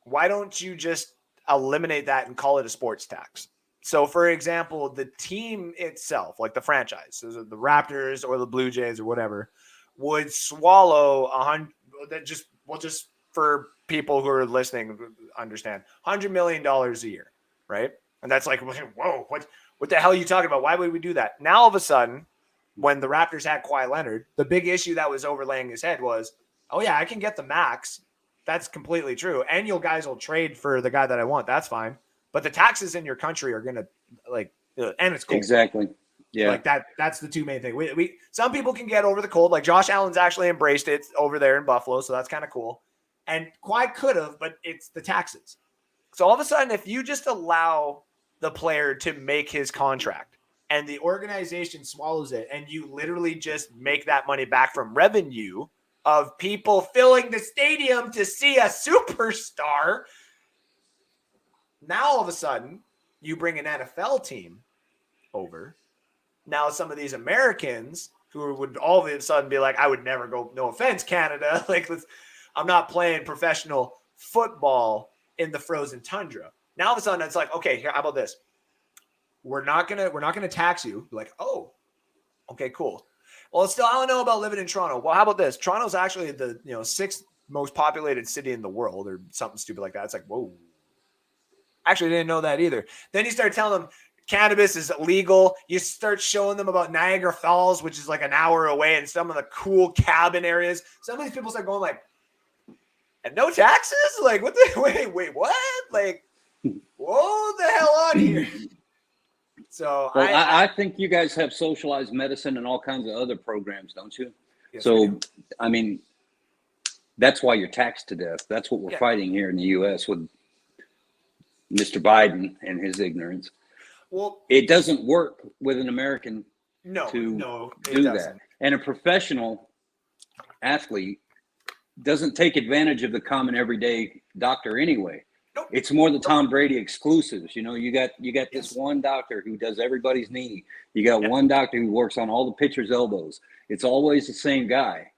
why don't you just eliminate that and call it a sports tax? So, for example, the team itself, like the franchise, so the Raptors or the Blue Jays or whatever, would swallow just for people who are listening, understand, $100 million a year, right? And that's like, whoa, what the hell are you talking about? Why would we do that? Now, all of a sudden, when the Raptors had Kawhi Leonard, the big issue that was overlaying his head was, oh yeah, I can get the max. That's completely true. And you guys will trade for the guy that I want. That's fine. But the taxes in your country are going to and it's cool. Exactly. Yeah. Like that's the two main things. We some people can get over the cold. Like Josh Allen's actually embraced it over there in Buffalo. So that's kind of cool. And Kawhi could have, but it's the taxes. So all of a sudden, if you just allow the player to make his contract and the organization swallows it, and you literally just make that money back from revenue of people filling the stadium to see a superstar, now all of a sudden you bring an NFL team over. Now some of these Americans who would all of a sudden be like, I would never go, no offense, Canada. Like, I'm not playing professional football in the frozen tundra. Now all of a sudden it's like, okay, here, how about this? We're not gonna tax you. Like, oh, okay, cool. Well, still, I don't know about living in Toronto. Well, how about this? Toronto's actually the 6th most populated city in the world, or something stupid like that. It's like, whoa. Actually, I didn't know that either. Then you start telling them cannabis is illegal. You start showing them about Niagara Falls, which is like an hour away, and some of the cool cabin areas. Some of these people start going like, and no taxes? Like, what the wait, what? Like, whoa the hell on here. So well, I think you guys have socialized medicine and all kinds of other programs, don't you? Yes, so, I mean, that's why you're taxed to death. That's what we're fighting here in the U.S. with Mr. Biden and his ignorance. Well, it doesn't work with an American to do that. And a professional athlete doesn't take advantage of the common everyday doctor anyway. Nope. It's more the Tom Brady exclusives. You got this one doctor who does everybody's knee. You got one doctor who works on all the pitchers' elbows. It's always the same guy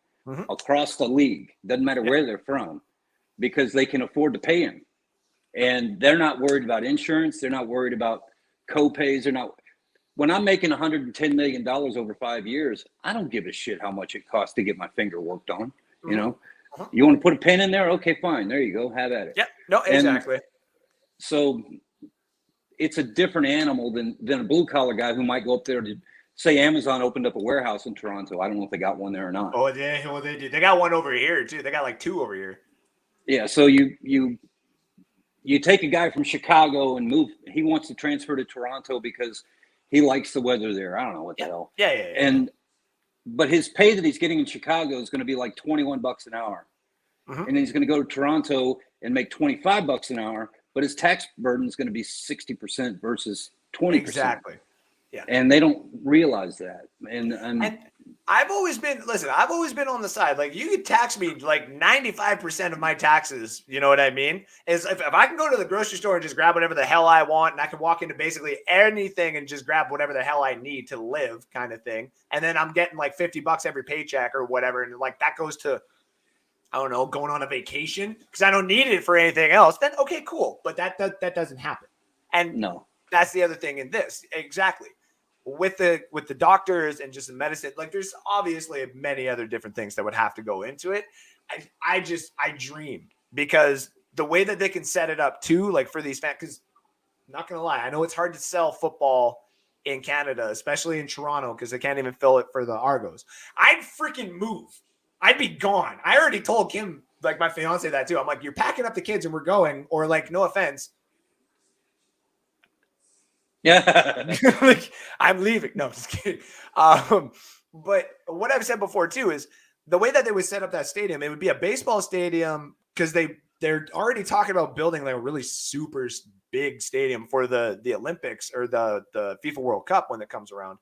across the league. Doesn't matter where they're from, because they can afford to pay him. And they're not worried about insurance. They're not worried about co-pays. They're not. When I'm making $110 million over 5 years, I don't give a shit how much it costs to get my finger worked on. You want to put a pin in there? Okay, fine. There you go. Have at it. Yeah, no, exactly. And so it's a different animal than a blue collar guy who might go up there to say Amazon opened up a warehouse in Toronto. I don't know if they got one there or not. Oh, they did. They got one over here too. They got like 2 over here. Yeah. So you take a guy from Chicago and move. He wants to transfer to Toronto because he likes the weather there. I don't know what the hell. Yeah. But his pay that he's getting in Chicago is going to be like $21 an hour. And he's going to go to Toronto and make $25 an hour, but his tax burden is going to be 60% versus 20%. Exactly. Yeah. And they don't realize that. And I've always been on the side. Like, you could tax me like 95% of my taxes. You know what I mean? Is if I can go to the grocery store and just grab whatever the hell I want, and I can walk into basically anything and just grab whatever the hell I need to live, kind of thing. And then I'm getting like $50 every paycheck or whatever. And like that goes to, I don't know, going on a vacation because I don't need it for anything else. Then, okay, cool. But that doesn't happen. And no, that's the other thing in this. Exactly. With the doctors and just the medicine, like there's obviously many other different things that would have to go into it. I dream because the way that they can set it up too, like for these fans, because not going to lie, I know it's hard to sell football in Canada, especially in Toronto, because they can't even fill it for the Argos. I'd freaking move. I'd be gone. I already told Kim, like my fiance, that too. I'm like, you're packing up the kids and we're going, or like, no offense. Yeah. Like, I'm leaving. No, just kidding. But what I've said before too is the way that they would set up that stadium, it would be a baseball stadium because they're already talking about building like a really super big stadium for the Olympics or the FIFA World Cup when it comes around.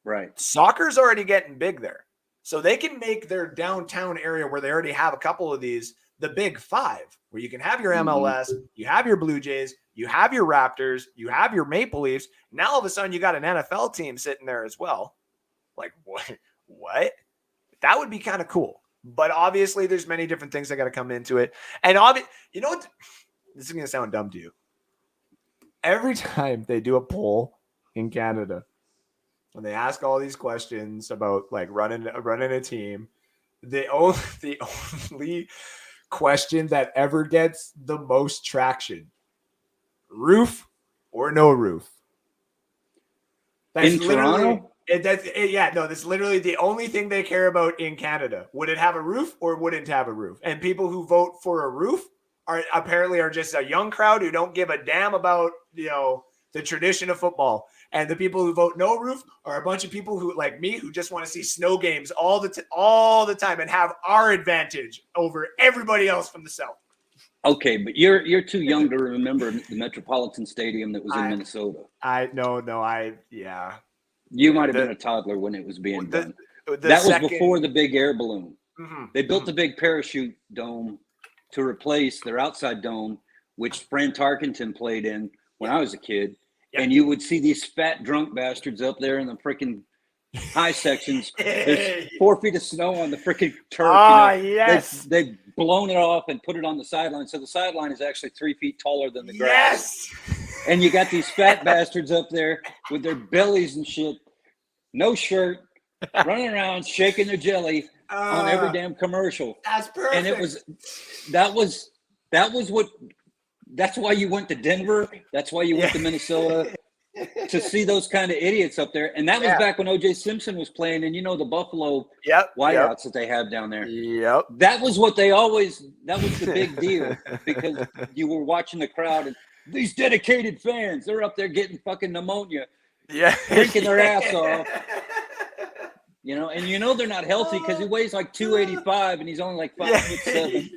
Right. Soccer's already getting big there. So they can make their downtown area where they already have a couple of these, the big 5, where you can have your MLS, you have your Blue Jays, you have your Raptors, you have your Maple Leafs. Now all of a sudden you got an NFL team sitting there as well. Like, what? That would be kind of cool. But obviously there's many different things that got to come into it. And you know what? This is going to sound dumb to you. Every time they do a poll in Canada, when they ask all these questions about like running a team, the only question that ever gets the most traction: roof or no roof. That's in Toronto? That's literally the only thing they care about in Canada. Would it have a roof or wouldn't have a roof? And people who vote for a roof are just a young crowd who don't give a damn about, the tradition of football. And the people who vote no roof are a bunch of people who, like me, who just want to see snow games all the time and have our advantage over everybody else from the South. Okay, but you're too young to remember the Metropolitan Stadium that was in Minnesota. You might have been a toddler when it was being done. That was before the big air balloon. They built the big parachute dome to replace their outside dome, which Fran Tarkenton played in when I was a kid. Yep. And you would see these fat drunk bastards up there in the freaking high sections. There's 4 feet of snow on the freaking turf. Oh, you know? yes. They've blown it off and put it on the sideline. So the sideline is actually 3 feet taller than the grass. Yes. And you got these fat bastards up there with their bellies and shit, no shirt, running around shaking their jelly on every damn commercial. That's perfect. And that's why you went to Denver. That's why you went to Minnesota, to see those kind of idiots up there. And that was back when O.J. Simpson was playing, and the Buffalo wideouts that they have down there. Yep. That was what that was the big deal, because you were watching the crowd, and these dedicated fans, they're up there getting fucking pneumonia, drinking their ass off. And they're not healthy because he weighs like 285 and he's only like 5'7".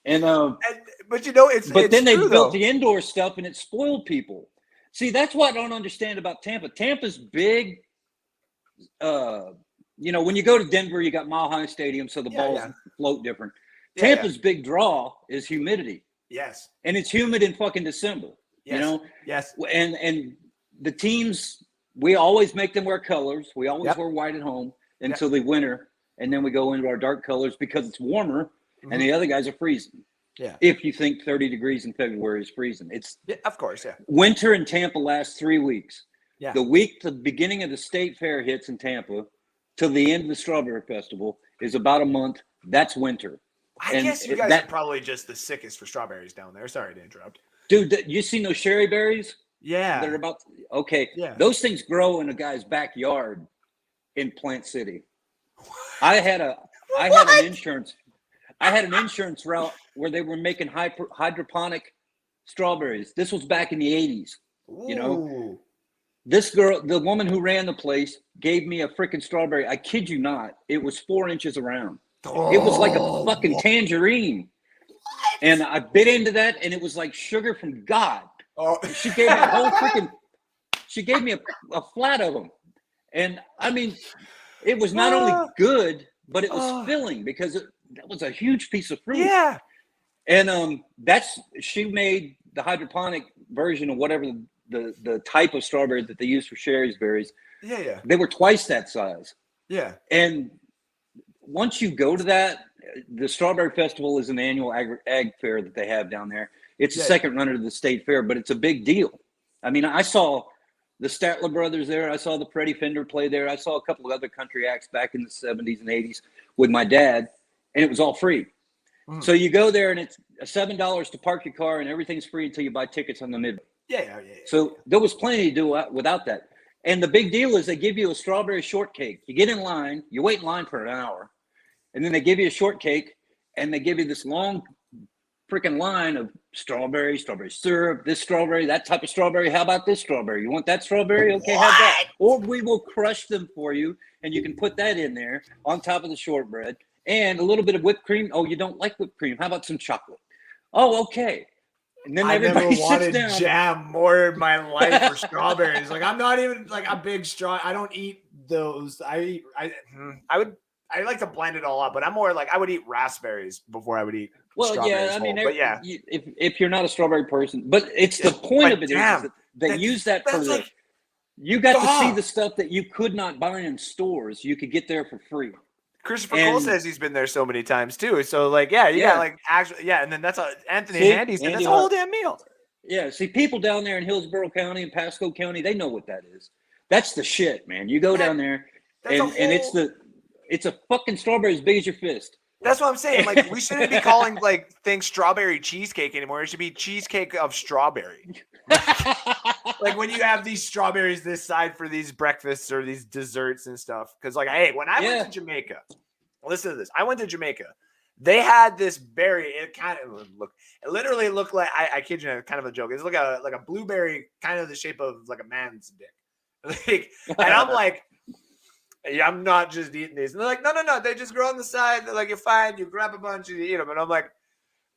And but then they true, built the indoor stuff and it spoiled people. See, that's what I don't understand about Tampa. Tampa's big. When you go to Denver, you got Mile High Stadium, so the balls float different. Tampa's big draw is humidity. Yes. And it's humid in fucking December. Yes. Yes. And the teams, we always make them wear colors. We always wear white at home until the winter, and then we go into our dark colors because it's warmer, and the other guys are freezing. Yeah. If you think 30 degrees in February is freezing, it's of course, winter in Tampa lasts 3 weeks. Yeah. The beginning of the state fair hits in Tampa till the end of the Strawberry Festival is about a month. That's winter. I guess you guys are probably just the sickest for strawberries down there. Sorry to interrupt. Dude, you seen those cherry berries? Yeah. They're about those things grow in a guy's backyard in Plant City. I had an insurance route where they were making hydroponic strawberries. This was back in the 80s. Ooh. This girl, the woman who ran the place, gave me a freaking strawberry. I kid you not. It was 4 inches around. It was like a fucking tangerine. What? And I bit into that, and it was like sugar from God. Oh. She gave me a flat of them. And I mean, it was not only good, but it was filling because that was a huge piece of fruit. Yeah. And she made the hydroponic version of whatever the type of strawberry that they use for Sherry's berries. Yeah. They were twice that size. Yeah. And once you go to that, the Strawberry Festival is an annual ag fair that they have down there. It's the second runner to the state fair, but it's a big deal. I mean, I saw the Statler brothers there. I saw the Freddie Fender play there. I saw a couple of other country acts back in the 70s and 80s with my dad, and it was all free. So you go there, and it's $7 to park your car, and everything's free until you buy tickets on the midway. Yeah. So there was plenty to do without that. And the big deal is they give you a strawberry shortcake. You get in line, you wait in line for an hour, and then they give you a shortcake, and they give you this long freaking line of strawberry syrup, this strawberry, that type of strawberry. How about this strawberry? You want that strawberry? Okay, have that. Or we will crush them for you, and you can put that in there on top of the shortbread and a little bit of whipped cream. Oh, you don't like whipped cream? How about some chocolate? Oh, okay. And then everybody sits down. I never wanted jam more in my life for strawberries. Like, I'm not even like a big I don't eat those. I like to blend it all up, but I'm more like I would eat raspberries before I would eat strawberries. I mean, if you're not a strawberry person, but it's the point of it is that they use that for you got to see the stuff that you could not buy in stores. You could get there for free. Christopher Cole says he's been there so many times too. So got like actually, and then that's Anthony Handy's. That's a whole damn meal. Yeah, see, people down there in Hillsborough County and Pasco County, they know what that is. That's the shit, man. You go down there, and it's a fucking strawberry as big as your fist. That's what I'm saying. Like, we shouldn't be calling things strawberry cheesecake anymore. It should be cheesecake of strawberry. Like when you have these strawberries this side for these breakfasts or these desserts and stuff. Because when I went to Jamaica, listen to this. I went to Jamaica. They had this berry. It literally looked like I kid you, kind of a joke. It's like a blueberry, kind of the shape of like a man's dick. And I'm like, I'm not just eating these. And they're like, no. They just grow on the side. They're like, you're fine. You grab a bunch and you eat them. And I'm like,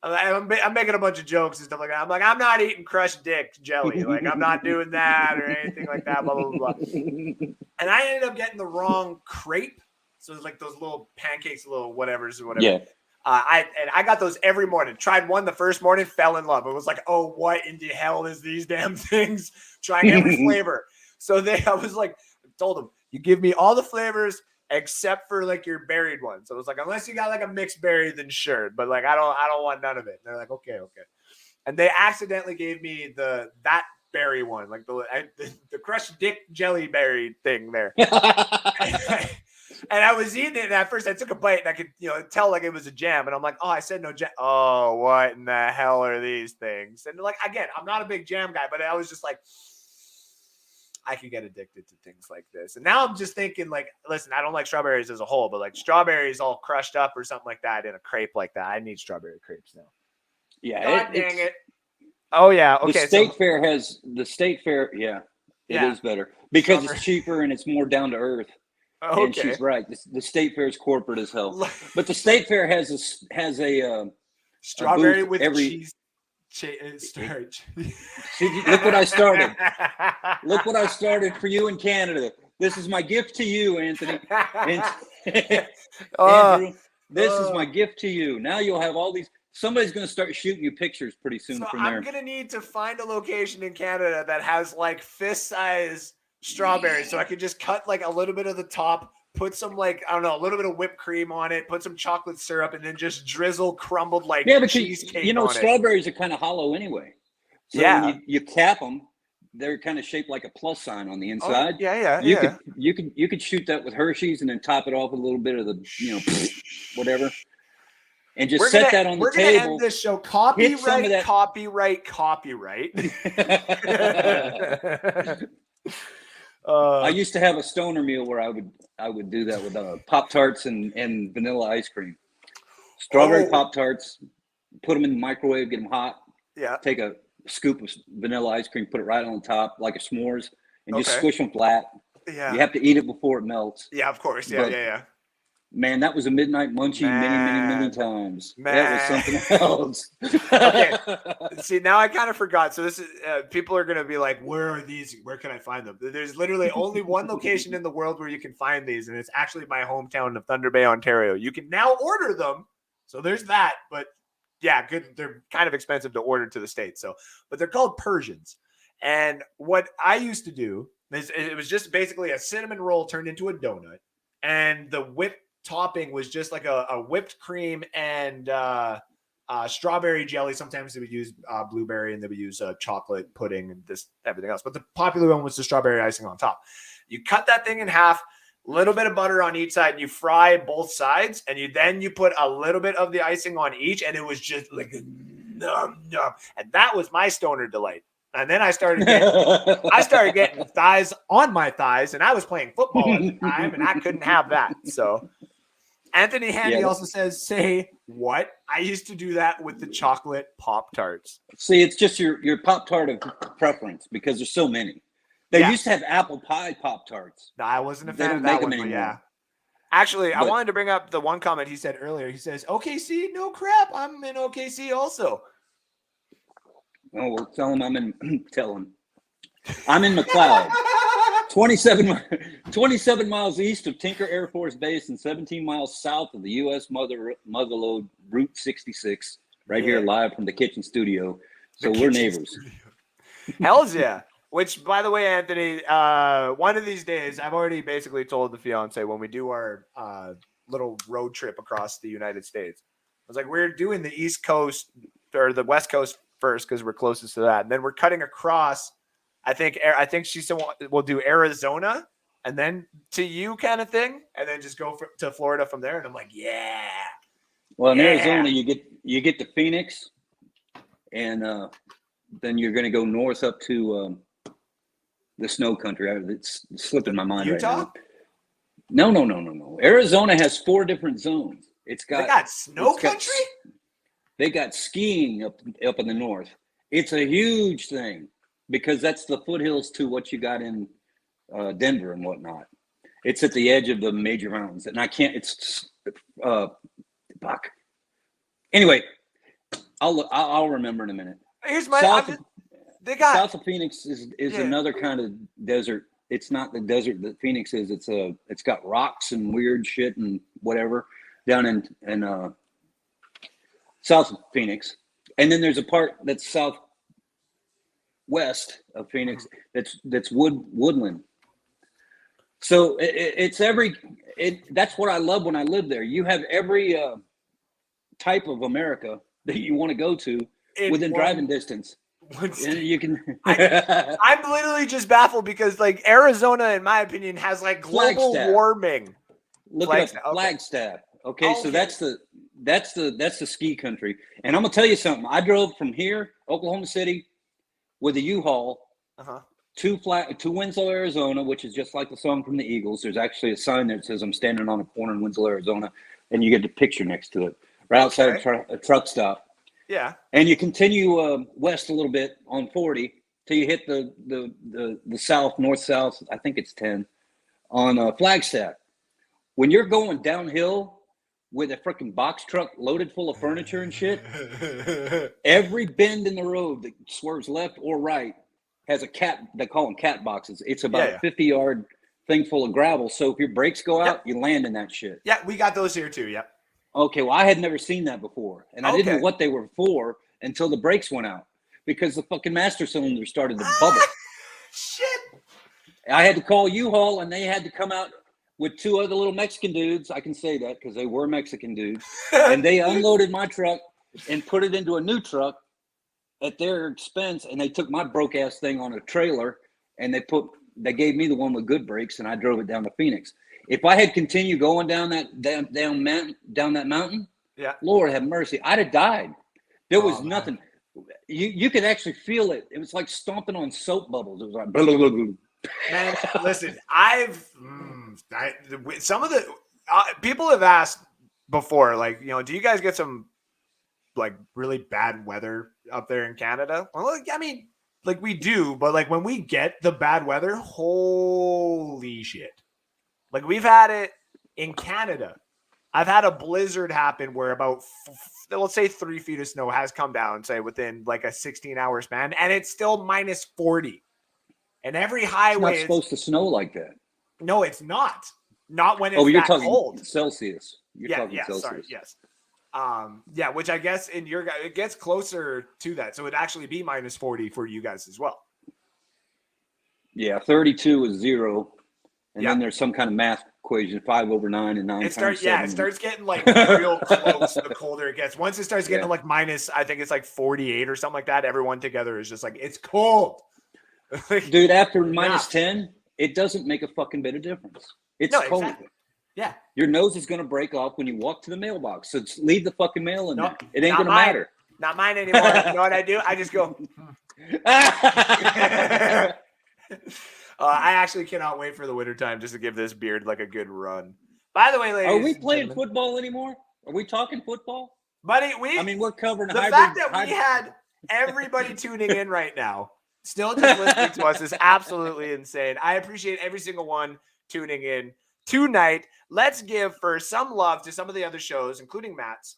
I'm making a bunch of jokes and stuff like that. I'm like, I'm not eating crushed dick jelly. Like, I'm not doing that or anything like that, blah, blah, blah, blah. And I ended up getting the wrong crepe. So it's like those little pancakes, little whatevers or whatever. Yeah. I got those every morning. Tried one the first morning, fell in love. It was like, oh, what in the hell is these damn things? Trying every flavor. So I was like, told them, You give me all the flavors except for like your berried one. So it was like, unless you got like a mixed berry, then sure. But like I don't want none of it. And they're like, okay. And they accidentally gave me that berry one, like the crushed dick jelly berry thing there. And I was eating it, and at first I took a bite, and I could, tell like it was a jam. And I'm like, oh, I said no jam. Oh, what in the hell are these things? And like, again, I'm not a big jam guy, but I was just like, I could get addicted to things like this. And now I'm just thinking, like, listen, I don't like strawberries as a whole, but like strawberries all crushed up or something like that in a crepe like that. I need strawberry crepes now. Yeah. God dang it. Oh yeah. Okay. The state fair has the state fair. Yeah, it is better because it's cheaper and it's more down to earth. Okay. And she's right. The state fair is corporate as hell, but the state fair has a strawberry a with cheese. Starch. See, look what I started. Look what I started for you in Canada. This is my gift to you, Anthony. Andrew, this is my gift to you. Now you'll have all these. Somebody's going to start shooting you pictures pretty soon from there. I'm going to need to find a location in Canada that has like fist-size strawberries, so I could just cut like a little bit of the top, put some like, I don't know, a little bit of whipped cream on it, put some chocolate syrup, and then just drizzle crumbled like cheesecake on strawberries are kind of hollow anyway. So when you cap them, they're kind of shaped like a plus sign on the inside. You could shoot that with Hershey's and then top it off with a little bit of the whatever. And just set that on the table. We're going to end this show. Copyright. I used to have a stoner meal where I would do that with Pop-Tarts and vanilla ice cream. Strawberry Pop-Tarts, put them in the microwave, get them hot. Yeah. Take a scoop of vanilla ice cream, put it right on top like a s'mores, and just squish them flat. Yeah. You have to eat it before it melts. Yeah, of course. Yeah. Man, that was a midnight munchie many times. That was something else. Okay. See, now I kind of forgot. So this is people are going to be like, where are these? Where can I find them? There's literally only one location in the world where you can find these, and it's actually my hometown of Thunder Bay, Ontario. You can now order them. So there's that. But yeah, good. They're kind of expensive to order to the States. But they're called Persians. And what I used to do is it was just basically a cinnamon roll turned into a donut, and the whipped topping was just like a whipped cream and strawberry jelly. Sometimes they would use blueberry, and they would use chocolate pudding and everything else. But the popular one was the strawberry icing on top. You cut that thing in half, a little bit of butter on each side, and you fry both sides. And you put a little bit of the icing on each, and it was just like nom. And that was my stoner delight. And then I started getting thighs on my thighs, and I was playing football at the time, and I couldn't have that. So Anthony Handy also says, say what? I used to do that with the chocolate Pop-Tarts. See, it's just your Pop-Tart of preference because there's so many. They used to have apple pie Pop-Tarts. No, I wasn't a fan of that one, but yeah. Actually, I wanted to bring up the one comment he said earlier. He says, OKC, no crap. I'm in OKC also. Oh, well, tell him I'm in McLeod, 27 miles east of Tinker Air Force Base and 17 miles south of the U.S. Motherlode Route 66, right here live from the kitchen studio. So we're neighbors. Hells yeah. Which, by the way, Anthony, one of these days, I've already basically told the fiance when we do our little road trip across the United States, I was like, we're doing the East Coast or the West Coast first because we're closest to that, and then we're cutting across. I think she said we'll do Arizona and then to you kind of thing, and then just go to Florida from there. And I'm like, yeah. Well, in Arizona, you get to Phoenix, and then you're going to go north up to the snow country. It's slipping my mind Utah? right now. No. Arizona has 4 different zones. They got snow country. They got skiing up in the north. It's a huge thing because that's the foothills to what you got in Denver and whatnot. It's at the edge of the major mountains, and I can't. It's fuck. Anyway, I'll remember in a minute. Here's my. South of Phoenix is another kind of desert. It's not the desert that Phoenix is. It's got rocks and weird shit and whatever down in south of Phoenix, and then there's a part that's southwest of Phoenix that's woodland. So that's what I love when I live there. You have every type of America that you want to go to within driving distance. And you can. I'm literally just baffled because like Arizona, in my opinion, has like global warming. Look at Flagstaff. Okay, so that's the ski country. And I'm gonna tell you something. I drove from here, Oklahoma City, with a U-Haul to Winslow, Arizona, which is just like the song from the Eagles. There's actually a sign that says I'm standing on a corner in Winslow, Arizona, and you get the picture next to it, right outside a truck stop. Yeah. And you continue west a little bit on 40 till you hit the north-south, I think it's 10, on Flagstaff. When you're going downhill with a freaking box truck loaded full of furniture and shit, every bend in the road that swerves left or right has a cat. They call them cat boxes. It's about a 50-yard thing full of gravel. So if your brakes go out, you land in that shit. Yeah, we got those here too. Yep. Okay, well, I had never seen that before, and I didn't know what they were for until the brakes went out because the fucking master cylinder started to bubble. Shit! I had to call U-Haul, and they had to come out with two other little Mexican dudes. I can say that because they were Mexican dudes, and they unloaded my truck and put it into a new truck at their expense, and they took my broke-ass thing on a trailer, and they gave me the one with good brakes, and I drove it down to Phoenix. If I had continued going down that mountain, Lord have mercy, I'd have died. There was nothing. You could actually feel it. It was like stomping on soap bubbles. It was like blah, blah, blah, blah. Man, listen, some of the people have asked before, like, do you guys get some like really bad weather up there in Canada? Well, I mean, like we do, but like when we get the bad weather, holy shit. Like we've had it in Canada. I've had a blizzard happen where about, let's say 3 feet of snow has come down, say within like a 16-hour span, and it's still minus 40. And every highway is supposed to snow like that. No, it's not. Not when it's you're talking cold. Celsius. You're talking Celsius. Sorry, yes. Which I guess it gets closer to that. So it'd actually be minus 40 for you guys as well. Yeah, 32 is 0. And then there's some kind of math equation, 5 over 9 and 9 times 7. It starts getting like real close the colder it gets. Once it starts getting like minus, I think it's like 48 or something like that, everyone together is just like, it's cold. Dude, after minus 10, it doesn't make a fucking bit of difference. It's cold. Exactly. Yeah. Your nose is going to break off when you walk to the mailbox. So just leave the fucking mail in there. It ain't going to matter. Not mine anymore. You know what I do? I just go. I actually cannot wait for the wintertime just to give this beard like a good run. By the way, ladies, are we playing football anymore? Are we talking football? Buddy, we're covering the fact that we had everybody tuning in right now, still just listening to us is absolutely insane. I appreciate every single one tuning in tonight. Let's give first some love to some of the other shows, including Matt's.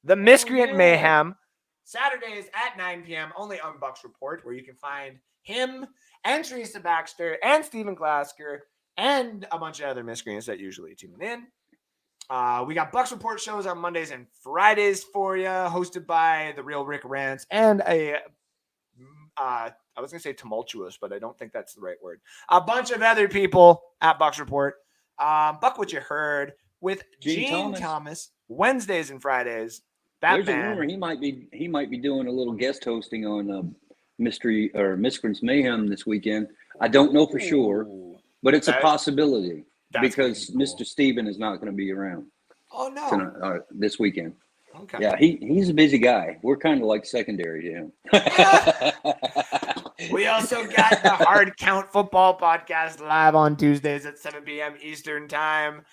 The Miscreant Mayhem, Saturdays at 9 p.m., only on Bucs Report, where you can find him and Teresa Baxter and Stephen Glasker and a bunch of other miscreants that usually tune in. We got Bucs Report shows on Mondays and Fridays for you, hosted by the real Rick Rance and I was going to say tumultuous, but I don't think that's the right word. A bunch of other people at Bucs Report. Buck What You Heard with Gene Thomas, Wednesdays and Fridays. There's a rumor he might be doing a little guest hosting on Mystery or Miscreants Mayhem this weekend. I don't know for sure, but it's a possibility because cool. Mr. Steven is not going to be around. Oh no! This weekend. Okay. Yeah, he's a busy guy. We're kind of like secondary to him. We also got the Hard Count Football Podcast live on Tuesdays at 7 p.m. Eastern Time.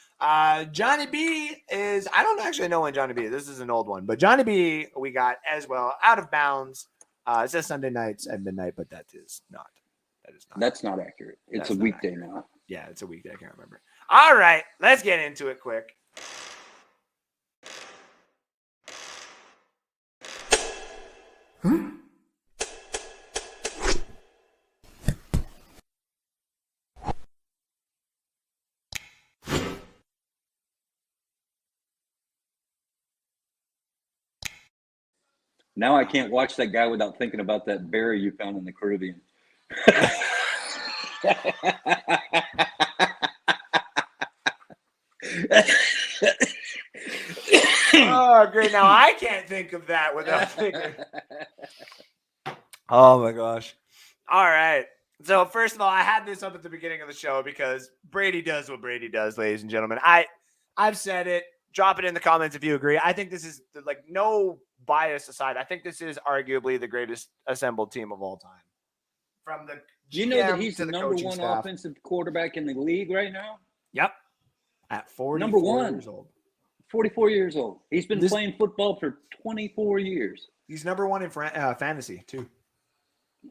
Johnny B is, I don't actually know when Johnny B is. This is an old one, but Johnny B we got as well, Out of Bounds. It says Sunday nights at midnight, but that is not. That's not accurate. It's a weekday now. Yeah, it's a weekday. I can't remember. All right, let's get into it quick. Now I can't watch that guy without thinking about that berry you found in the Caribbean. great. Now I can't think of that without thinking. Oh my gosh. All right. So first of all, I had this up at the beginning of the show because Brady does what Brady does, ladies and gentlemen. I've said it. Drop it in the comments if you agree. I think this is, like, no bias aside, I think this is arguably the greatest assembled team of all time. From the Do you know that GM he's to the the number coaching one staff. offensive quarterback in the league right now? Yep. At 44 Number one. years old. 44 years old. He's been playing football for 24 years. He's number one in fantasy, too.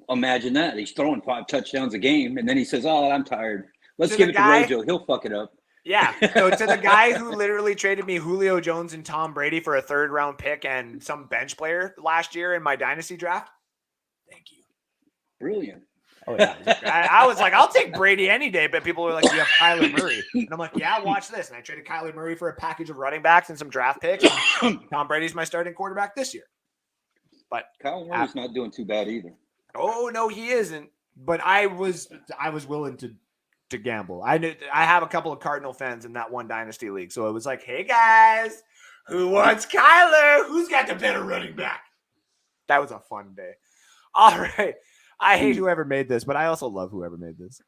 Imagine that. He's throwing 5 touchdowns a game, and then he says, "Oh, I'm tired. Let's To give the it guy- to Rojo. He'll fuck it up." Yeah. So to the guy who literally traded me Julio Jones and Tom Brady for a 3rd-round pick and some bench player last year in my dynasty draft, thank you. Brilliant. Oh, yeah. I was like, I'll take Brady any day, but people were like, you have Kyler Murray. And I'm like, yeah, watch this. And I traded Kyler Murray for a package of running backs and some draft picks. And Tom Brady's my starting quarterback this year. But Kyle Murray's not doing too bad either. oh, no, he isn't. But I was willing to gamble. I have a couple of Cardinal fans in that one dynasty league. So it was like, hey, guys, who wants Kyler? Who's got the better running back? That was a fun day. All right. I hate whoever made this, but I also love whoever made this.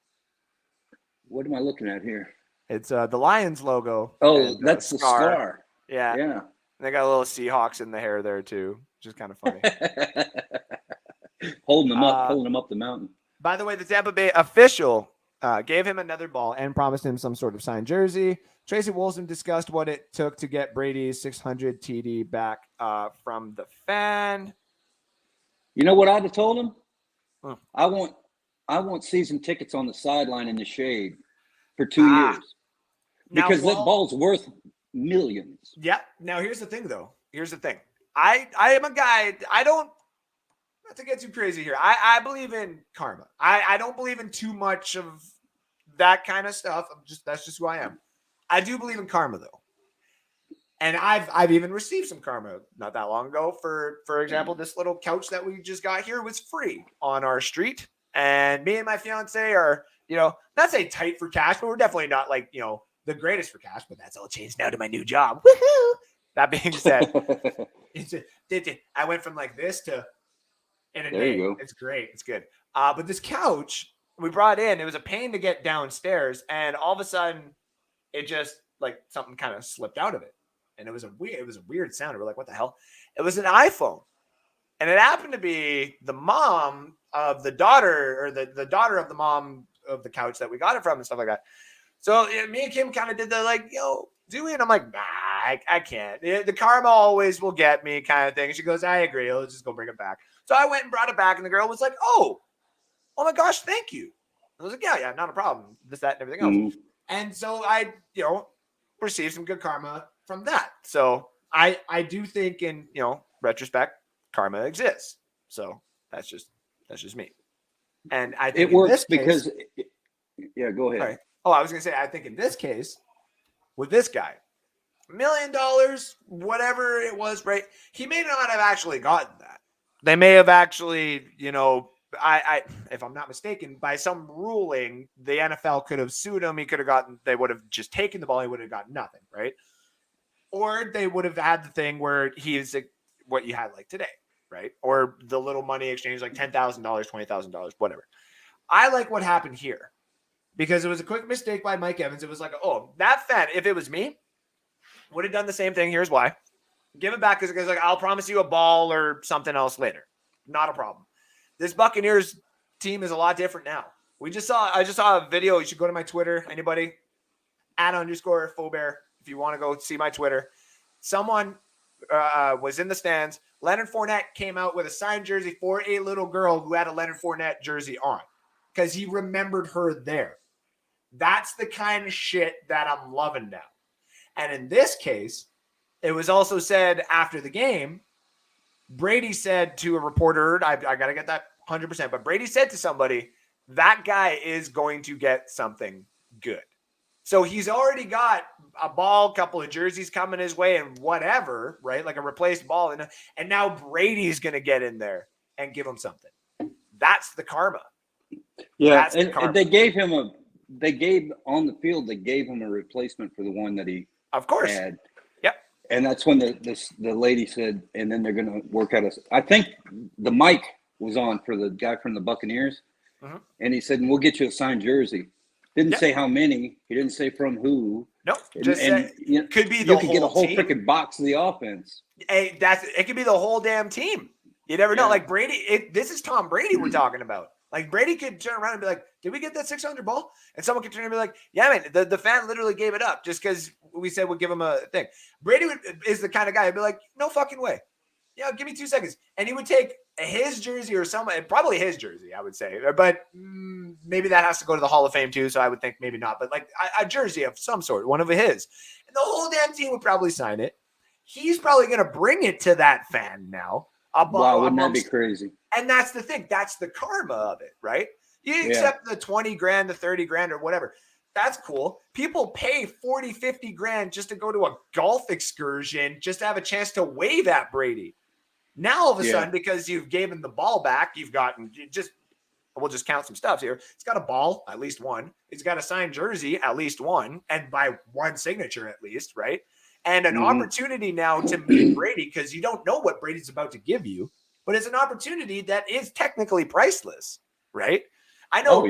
What am I looking at here? It's the Lions logo. Oh, and, that's the scar. Yeah. Yeah. And they got a little Seahawks in the hair there too, which is kind of funny. Holding them up the mountain. By the way, the Tampa Bay official gave him another ball and promised him some sort of signed jersey. Tracy Wolfson discussed what it took to get Brady's 600 TD back from the fan. You know what I'd have told him? Huh. I want season tickets on the sideline in the shade for 2 years. Because that ball's worth millions. Yeah. Now here's the thing though. Here's the thing. I am a guy. I don't, not to get too crazy here. I believe in karma. I don't believe in too much of that kind of stuff. That's just who I am. I do believe in karma though. And I've even received some karma not that long ago. For example, this little couch that we just got here was free on our street. And me and my fiance are, not say tight for cash, but we're definitely not like, the greatest for cash, but that's all changed now to my new job. Woohoo! That being said, I went from like this to in a day. You go. It's great. It's good. But this couch we brought in, it was a pain to get downstairs. And all of a sudden it just like something kind of slipped out of it. And it was a weird sound. We're like, what the hell? It was an iPhone. And it happened to be the mom of the daughter, or the daughter of the mom of the couch that we got it from and stuff like that. So me and Kim kind of did the like, do we? And I'm like, nah, I can't. The karma always will get me kind of thing. And she goes, I agree. Let's just go bring it back. So I went and brought it back. And the girl was like, oh my gosh, thank you. I was like, yeah, not a problem. This, that, and everything else. Mm-hmm. And so I, received some good karma from that. So I do think in, retrospect, karma exists. So that's just me. And I think it works case, because yeah, go ahead. Sorry. Oh, I was going to say, I think in this case with this guy, $1 million, whatever it was, right? He may not have actually gotten that. They may have actually, I if I'm not mistaken, by some ruling, the NFL could have sued him. They would have just taken the ball. He would have gotten nothing, right? Or they would have had the thing where he's what you had like today, right? Or the little money exchange, like $10,000, $20,000, whatever. I like what happened here because it was a quick mistake by Mike Evans. It was like, that fan, if it was me, would have done the same thing. Here's why. Give it back because like, I'll promise you a ball or something else later. Not a problem. This Buccaneers team is a lot different now. I just saw a video. You should go to my Twitter. Anybody? @_Faubert. If you want to go see my Twitter. Someone was in the stands. Leonard Fournette came out with a signed jersey for a little girl who had a Leonard Fournette jersey on because he remembered her there. That's the kind of shit that I'm loving now. And in this case, it was also said after the game, Brady said to a reporter, I got to get that 100%, but Brady said to somebody, that guy is going to get something good. So he's already got a ball, couple of jerseys coming his way and whatever, right? Like a replaced ball. And now Brady's going to get in there and give him something. That's the karma. Yeah. And they gave him on the field, they gave him a replacement for the one that he of course had. Yep. And that's when the lady said, and then they're going to work out I think the mic was on for the guy from the Buccaneers, and he said, and we'll get you a signed jersey. Didn't say how many. He didn't say from who. Nope. Could be the whole get a whole freaking box of the offense. Hey, it could be the whole damn team. You never know. Like Brady, this is Tom Brady we're talking about. Like Brady could turn around and be like, "Did we get that 600 ball?" And someone could turn and be like, "Yeah, man, the fan literally gave it up just because we said we'll give him a thing." Brady is the kind of guy who'd be like, "No fucking way. Yeah, give me 2 seconds," and he would take his jersey or probably his jersey, I would say, but maybe that has to go to the Hall of Fame too. So I would think maybe not, but like a jersey of some sort, one of his, and the whole damn team would probably sign it. He's probably going to bring it to that fan now. Wow, wouldn't that be crazy? And that's the thing. That's the karma of it, right? You accept the 20 grand, the 30 grand or whatever. That's cool. People pay 40, 50 grand just to go to a golf excursion, just to have a chance to wave at Brady. Now, all of a sudden, because you've given the ball back, we'll just count some stuff here. It's got a ball, at least one. It's got a signed jersey, at least one, and by one signature at least, right? And an opportunity now to meet Brady, because you don't know what Brady's about to give you, but it's an opportunity that is technically priceless, right? I know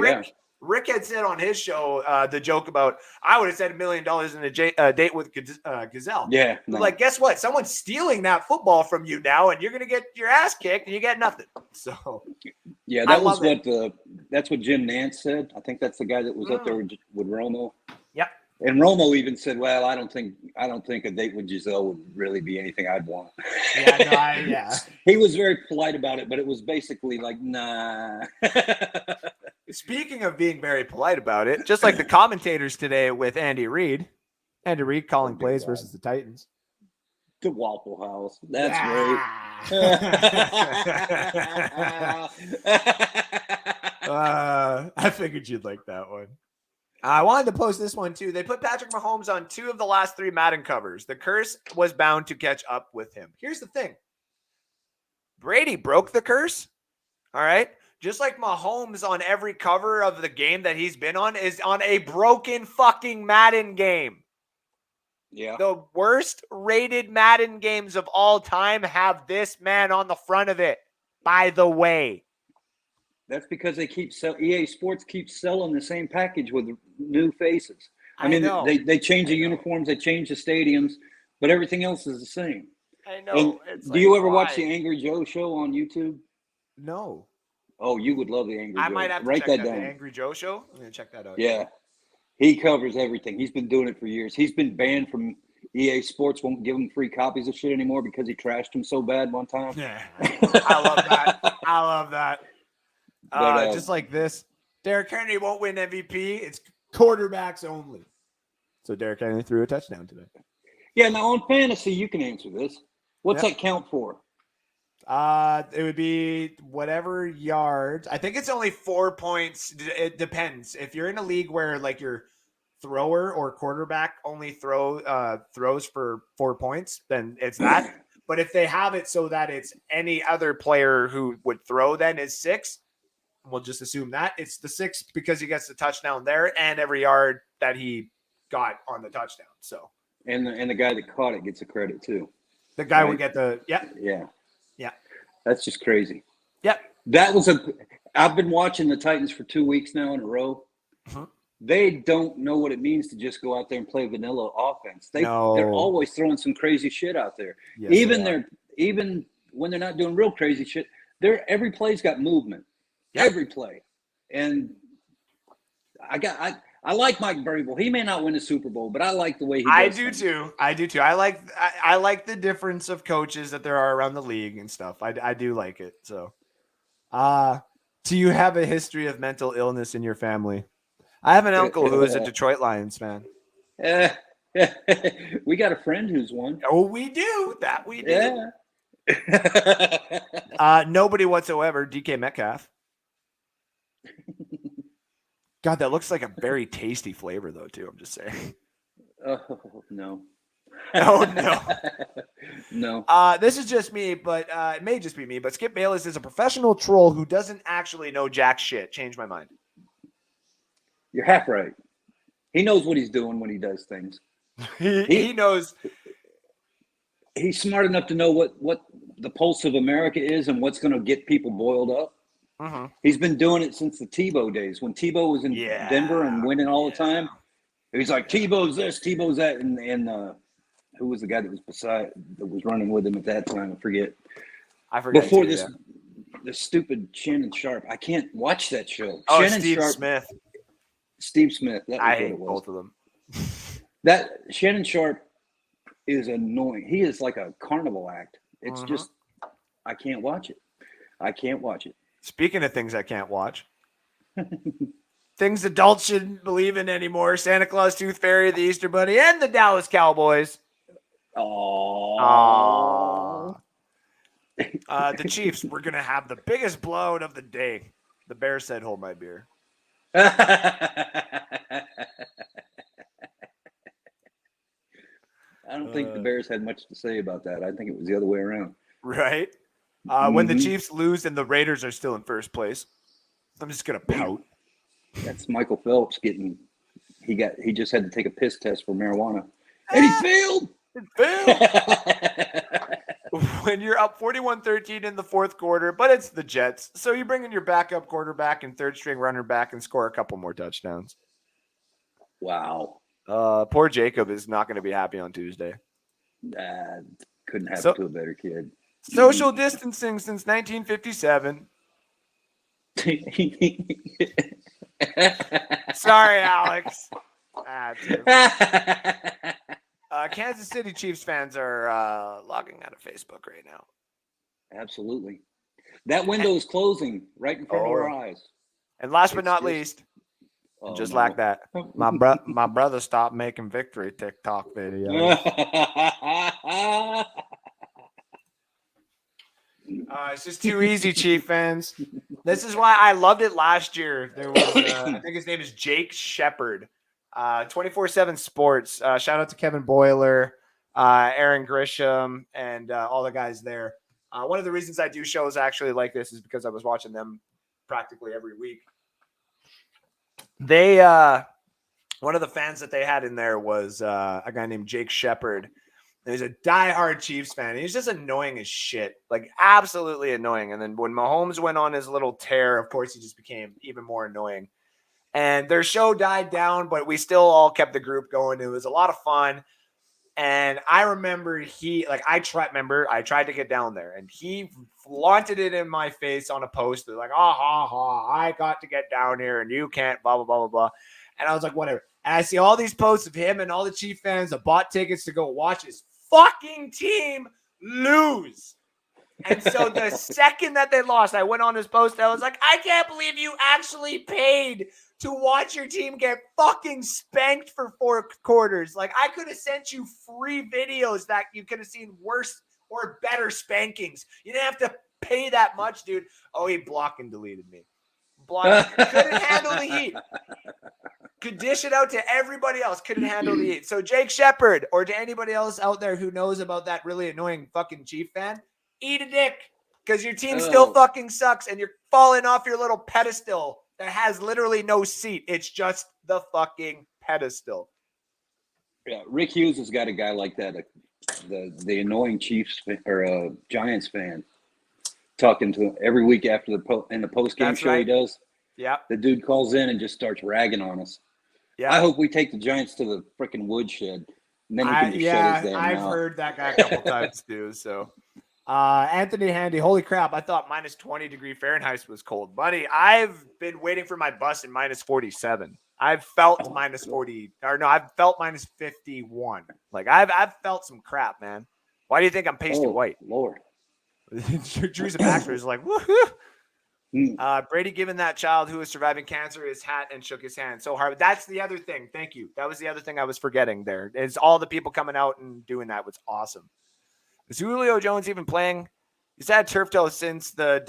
Rick had said on his show the joke about, I would have said $1 million in a date with Gazelle. Yeah. No. Like, guess what? Someone's stealing that football from you now, and you're going to get your ass kicked, and you get nothing. So, yeah, that's what Jim Nance said. I think that's the guy that was up there with Romo. Yep. And Romo even said, "Well, I don't think a date with Giselle would really be anything I'd want." Yeah, He was very polite about it, but it was basically like, nah. Speaking of being very polite about it, just like the commentators today with Andy Reid calling plays versus the Titans. The Waffle House. That's right. I figured you'd like that one. I wanted to post this one too. They put Patrick Mahomes on 2 of the last 3 Madden covers. The curse was bound to catch up with him. Here's the thing. Brady broke the curse. All right. Just like Mahomes on every cover of the game that he's been on is on a broken fucking Madden game. Yeah. The worst rated Madden games of all time have this man on the front of it, by the way. That's because they EA Sports keeps selling the same package with new faces. I mean, they change the uniforms, they change the stadiums, but everything else is the same. I know. Do you ever watch the Angry Joe show on YouTube? No. Oh, you would love the Angry Joe. I might have to check that down. The Angry Joe show? I'm going to check that out. Yeah. He covers everything. He's been doing it for years. He's been banned from EA Sports, won't give him free copies of shit anymore because he trashed him so bad one time. Yeah. I love that. I love that. But, just like this, Derrick Henry won't win MVP. It's quarterbacks only. So Derrick Henry threw a touchdown today. Yeah, now on fantasy, you can answer this. What's that count for? It would be whatever yards. I think it's only 4 points. It depends. If you're in a league where like your thrower or quarterback only throws for 4 points, then it's that. But if they have it so that it's any other player who would throw, then is 6. We'll just assume that it's the 6 because he gets the touchdown there and every yard that he got on the touchdown. So and the guy that caught it gets the credit too. The guy would get the yeah. That's just crazy. Yep. I've been watching the Titans for 2 weeks now in a row. They don't know what it means to just go out there and play vanilla offense. They're always throwing some crazy shit out there. Yes, even when they're not doing real crazy shit, every play's got movement. Yep. Every play. And I like Mike Vrabel. He may not win the Super Bowl, but I like the way he does I do too. I like the difference of coaches that there are around the league and stuff. I do like it. So, do you have a history of mental illness in your family? I have an uncle who is a Detroit Lions fan. We got a friend who's one. Oh, we do. That we do. Yeah. Nobody whatsoever. DK Metcalf. God, that looks like a very tasty flavor, though, too. I'm just saying. Oh, no. Oh, no. No. This is just me, but it may just be me, but Skip Bayless is a professional troll who doesn't actually know jack shit. Change my mind. You're half right. He knows what he's doing when he does things. He knows. he's smart enough to know what the pulse of America is and what's going to get people boiled up. Mm-hmm. He's been doing it since the Tebow days. When Tebow was in Denver and winning all the time, he's like, Tebow's this, Tebow's that. And who was the guy that was running with him at that time? I forget. Before this stupid Shannon Sharp. I can't watch that show. Oh, Shannon Steve Sharp, Smith. Steve Smith. That was I what hate it was. both of them. That Shannon Sharp is annoying. He is like a carnival act. It's just, I can't watch it. I can't watch it. Speaking of things I can't watch, things adults shouldn't believe in anymore: Santa Claus, Tooth Fairy, the Easter Bunny, and the Dallas Cowboys. Oh. The Chiefs were going to have the biggest blowout of the day. The Bears said, hold my beer. I don't think the Bears had much to say about that. I think it was the other way around. Right? When the Chiefs lose and the Raiders are still in first place, I'm just going to pout. That's Michael Phelps he just had to take a piss test for marijuana. And he failed. When you're up 41-13 in the fourth quarter, but it's the Jets. So you bring in your backup quarterback and third string runner back and score a couple more touchdowns. Wow. Poor Jacob is not going to be happy on Tuesday. Couldn't happen to a better kid. Social distancing since 1957. Sorry, Alex. Kansas City Chiefs fans are logging out of Facebook right now. Absolutely. That window is closing right in front of our eyes. And last but not least, like that, my brother stopped making victory TikTok videos. It's just too easy, Chief fans. This is why I loved it last year. There was, I think his name is Jake Shepard, 24/7 Sports. Shout out to Kevin Boyler, Aaron Grisham, and all the guys there. One of the reasons I do shows actually like this is because I was watching them practically every week. They, one of the fans that they had in there was a guy named Jake Shepard. He's a diehard Chiefs fan. He's just annoying as shit, like absolutely annoying. And then when Mahomes went on his little tear, of course, he just became even more annoying. And their show died down, but we still all kept the group going. It was a lot of fun. And I remember I tried to get down there, and he flaunted it in my face on a poster, like, I got to get down here, and you can't, blah, blah, blah, blah, blah. And I was like, whatever. And I see all these posts of him and all the Chief fans that bought tickets to go watch his fucking team lose. And so the second that they lost, I went on his post. I was like, I can't believe you actually paid to watch your team get fucking spanked for 4 quarters. Like, I could have sent you free videos that you could have seen worse or better spankings. You didn't have to pay that much, dude. Oh, he blocked and deleted me. Couldn't handle the heat. Could dish it out to everybody else. Couldn't handle the heat. So Jake Shepard, or to anybody else out there who knows about that really annoying fucking Chief fan, eat a dick, because your team still fucking sucks and you're falling off your little pedestal that has literally no seat. It's just the fucking pedestal. Yeah, Rick Hughes has got a guy like that, the annoying Chiefs or Giants fan, talking to him every week after in the post-game show. Right. He does. Yeah. The dude calls in and just starts ragging on us. Yeah. I hope we take the Giants to the freaking woodshed. And then he can just shut his damn I've mouth. heard that guy a couple times too. So, Anthony Handy, holy crap! I thought minus 20 degree Fahrenheit was cold, buddy. I've been waiting for my bus in minus 47. I've felt minus 40, or no, I've felt minus 51. Like I've felt some crap, man. Why do you think I'm pasty white? Lord. Drew's Baxter is like, woohoo. Brady giving that child who is surviving cancer his hat and shook his hand so hard. That's the other thing. Thank you. That was the other thing I was forgetting there. Is all the people coming out and doing that was awesome. Is Julio Jones even playing? He's had turf toe since the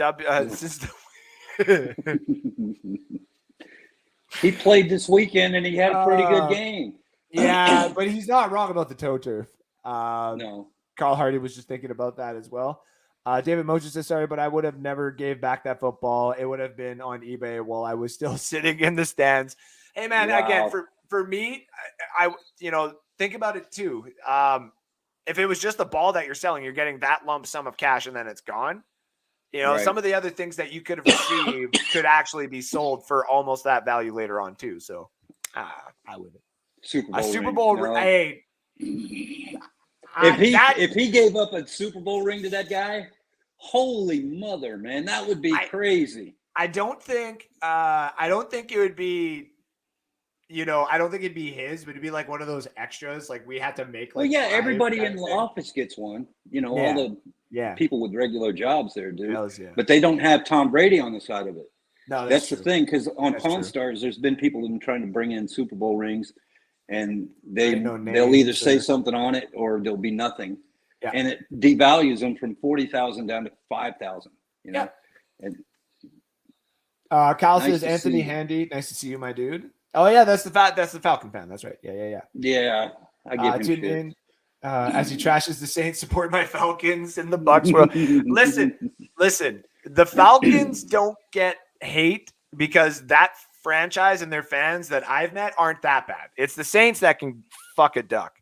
He played this weekend and he had a pretty good game. Yeah, but he's not wrong about the toe turf. No. Carl Hardy was just thinking about that as well. David Moses says, sorry, but I would have never gave back that football. It would have been on eBay while I was still sitting in the stands. Hey, man, Again, for me, I think about it too. if it was just the ball that you're selling, you're getting that lump sum of cash and then it's gone. Right. Some of the other things that you could have received could actually be sold for almost that value later on too. So I wouldn't. Super Bowl ring. No. Hey, if he gave up a Super Bowl ring to that guy, holy mother, man, that would be crazy. I don't think it would be, I don't think it'd be his, but it'd be like one of those extras. Like we had to make like. Well, yeah, everybody in the office gets one. All the people with regular jobs there do. Yeah. But they don't have Tom Brady on the side of it. No, that's the thing, because on Pawn Stars, there's been people who've been trying to bring in Super Bowl rings, and they'll either say something on it or there'll be nothing, and it devalues them from 40,000 down to 5,000. Yeah. And Kyle says Anthony Handy, nice to see you, my dude. Oh yeah, that's the Falcon fan. That's right. Yeah. I give him shit. In, as he trashes the Saints, support my Falcons in the Bucs world. Listen. The Falcons don't get hate because that franchise and their fans that I've met aren't that bad. It's the Saints that can fuck a duck.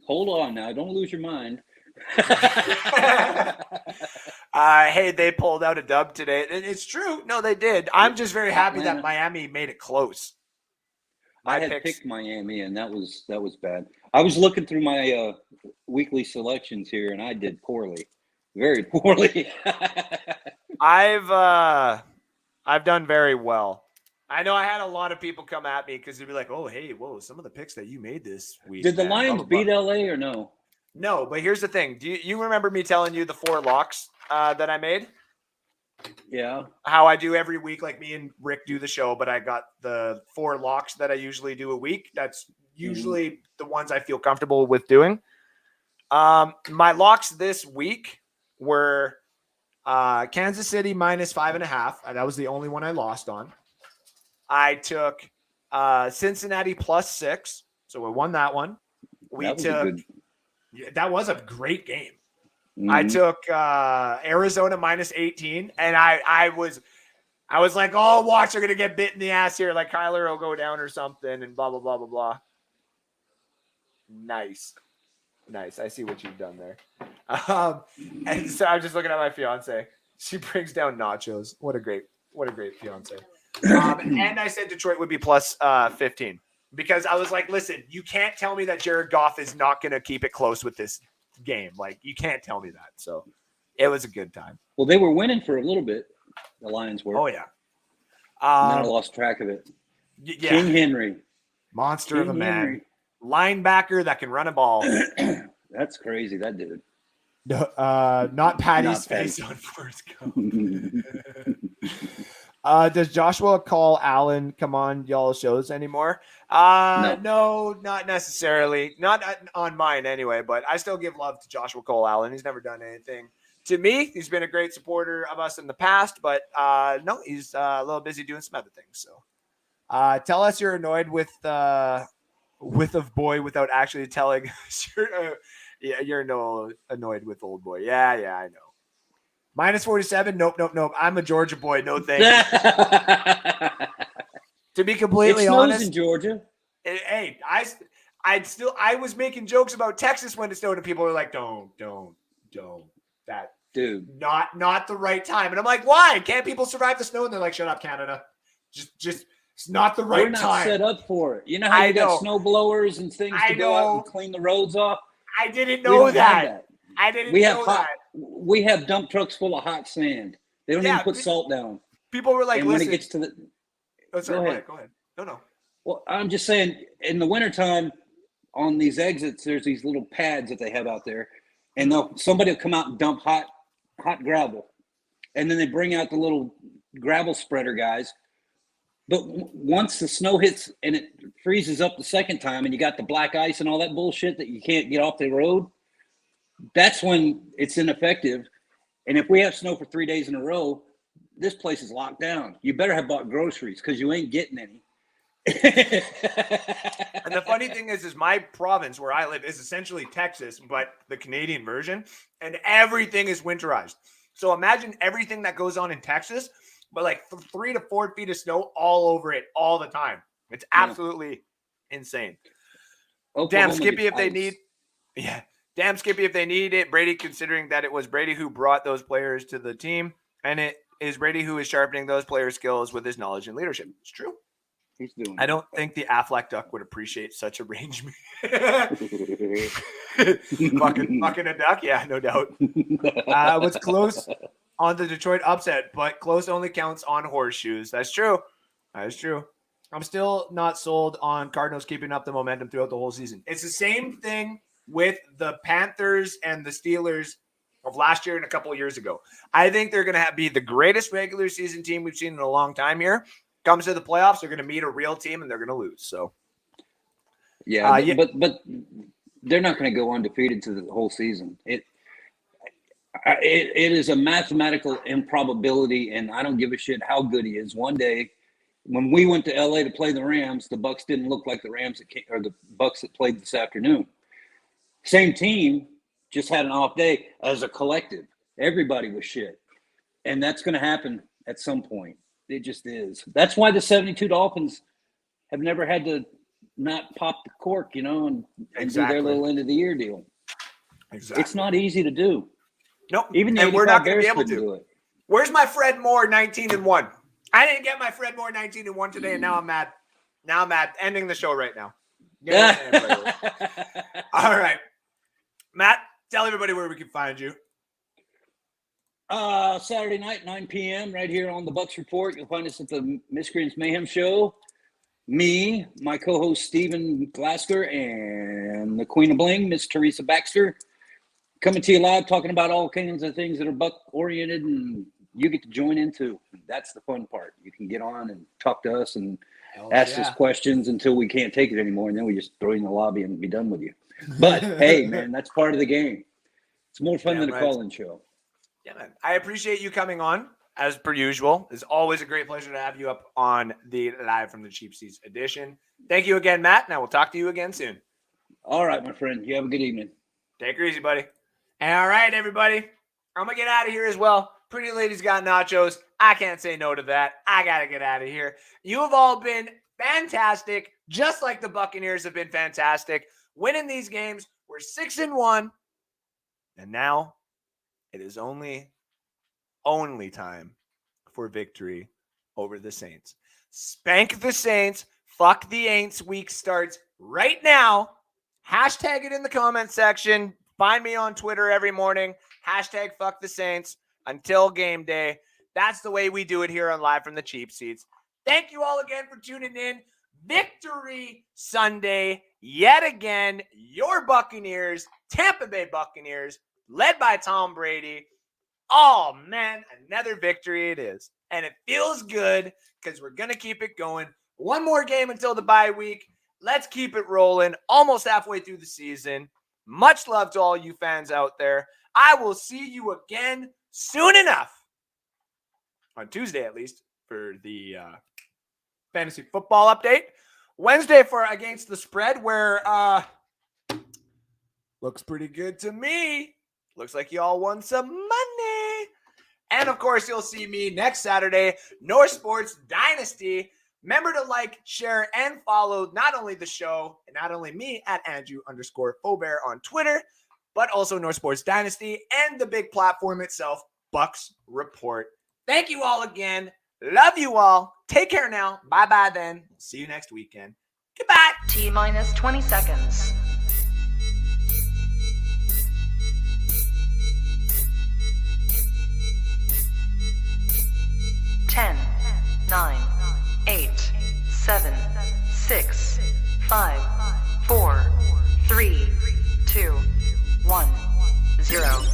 Hold on now. Don't lose your mind. Hey, they pulled out a dub today. It's true. No, they did. I'm just very happy that Miami made it close. I had picked Miami, and that was bad. I was looking through my weekly selections here, and I did poorly, very poorly. I've done very well. I know I had a lot of people come at me because they'd be like, "Oh, hey, whoa, some of the picks that you made this week." Did the Lions beat LA or no? No, but here's the thing. Do you remember me telling you the 4 locks that I made? Yeah. How I do every week, like me and Rick do the show, but I got the 4 locks that I usually do a week. That's usually the ones I feel comfortable with doing. My locks this week were Kansas City minus 5.5. That was the only one I lost on. I took Cincinnati plus 6. So we won that one. That was a great game. Mm-hmm. I took Arizona minus 18, and I was like, oh, watch, they're gonna get bit in the ass here, like Kyler will go down or something, and blah blah blah blah blah. Nice. I see what you've done there. And so I'm just looking at my fiance. She brings down nachos. What a great fiance. And I said Detroit would be plus 15 because I was like, listen, you can't tell me that Jared Goff is not gonna keep it close with this game. Like, you can't tell me that. So it was a good time. Well, they were winning for a little bit. The Lions were. Oh yeah. And then I lost track of it. Yeah. King Henry, monster of a man, linebacker that can run a ball. That's crazy. That dude. Not Patty's face on Forrest Gump. Does Joshua call Allen come on y'all shows anymore? No, not necessarily. Not on mine anyway, but I still give love to Joshua Cole Allen. He's never done anything to me. He's been a great supporter of us in the past, but no, he's a little busy doing some other things. So tell us you're annoyed with a boy without actually telling us you're annoyed with old boy. Yeah, I know. Minus 47. Nope. I'm a Georgia boy. No thank you. To be completely honest, in Georgia. Hey, I was making jokes about Texas when it snowed, and people were like, "Don't, that dude, not the right time." And I'm like, "Why? Can't people survive the snow?" And they're like, "Shut up, Canada. Just it's not the right time. We're not set up for it. You know how you got snow blowers and things to go out and clean the roads off. I didn't know that. I didn't know that. We have dump trucks full of hot sand. They don't even put salt down. People were like, and when it gets to the go ahead. No. Well, I'm just saying, in the wintertime, on these exits, there's these little pads that they have out there, and somebody will come out and dump hot gravel, and then they bring out the little gravel spreader guys. But once the snow hits and it freezes up the second time, and you got the black ice and all that bullshit that you can't get off the road, that's when it's ineffective. And if we have snow for 3 days in a row, this place is locked down. You better have bought groceries because you ain't getting any. And the funny thing is my province where I live is essentially Texas, but the Canadian version, and everything is winterized. So imagine everything that goes on in Texas, but like 3 to 4 feet of snow all over it all the time. It's absolutely insane. Oklahoma Damn Skippy gets if they ice. need. Yeah. Damn Skippy if they need it. Brady, considering that it was Brady who brought those players to the team, and it is Brady who is sharpening those player skills with his knowledge and leadership. It's true. He's doing I it. don't think the Affleck Duck would appreciate such arrangement. fucking a duck? Yeah, no doubt. Was close on the Detroit upset, but close only counts on horseshoes. That's true. That is true. I'm still not sold on Cardinals keeping up the momentum throughout the whole season. It's the same thing with the Panthers and the Steelers of last year and a couple of years ago. I think they're going to be the greatest regular season team we've seen in a long time here. Comes to the playoffs, they're going to meet a real team and they're going to lose. So, but they're not going to go undefeated to the whole season. It is a mathematical improbability, and I don't give a shit how good he is. One day, when we went to LA to play the Rams, the Bucs didn't look like the Rams or the Bucs that played this afternoon. Same team, just had an off day as a collective. Everybody was shit, and that's going to happen at some point. It just is. That's why the 72 Dolphins have never had to not pop the cork, and do their little end of the year deal. Exactly. It's not easy to do. Nope. Even and we're not going to be able to do it. Where's my Fred Moore 19-1? I didn't get my Fred Moore 19-1 today, and now I'm mad. Now I'm mad. Ending the show right now. All right. Matt, tell everybody where we can find you. Saturday night, 9 p.m., right here on the Bucs Report. You'll find us at the Miscreants Mayhem Show. Me, my co-host Steven Glasker, and the Queen of Bling, Miss Teresa Baxter, coming to you live, talking about all kinds of things that are Buck-oriented, and you get to join in too. That's the fun part. You can get on and talk to us and ask us questions until we can't take it anymore, and then we just throw you in the lobby and be done with you. But, hey, man, that's part of the game. It's more fun than a call-in show. Yeah, man. I appreciate you coming on, as per usual. It's always a great pleasure to have you up on the Live from the Cheap Seats edition. Thank you again, Matt, and I will talk to you again soon. All right, my friend. You have a good evening. Take her easy, buddy. And all right, everybody. I'm going to get out of here as well. Pretty Lady's got nachos. I can't say no to that. I got to get out of here. You have all been fantastic, just like the Buccaneers have been fantastic. Winning these games. We're 6-1. And now it is only time for victory over the Saints. Spank the Saints. Fuck the Aints. Week starts right now. Hashtag it in the comment section. Find me on Twitter every morning. Hashtag fuck the Saints until game day. That's the way we do it here on Live from the Cheap Seats. Thank you all again for tuning in. Victory Sunday. Yet again, your Buccaneers, Tampa Bay Buccaneers, led by Tom Brady. Oh, man, another victory it is. And it feels good because we're going to keep it going. One more game until the bye week. Let's keep it rolling. Almost halfway through the season. Much love to all you fans out there. I will see you again soon enough. On Tuesday, at least, for the fantasy football update. Wednesday for Against the Spread, where looks pretty good to me. Looks like you all won some money. And, of course, you'll see me next Saturday, North Sports Dynasty. Remember to like, share, and follow not only the show and not only me at Andrew_Faubert on Twitter, but also North Sports Dynasty and the big platform itself, Bucs Report. Thank you all again. Love you all. Take care now. Bye-bye then. See you next weekend. Goodbye. T-minus 20 seconds. 10, 9, 8, 7, 6, 5, 4, 3, 2, 1, 0.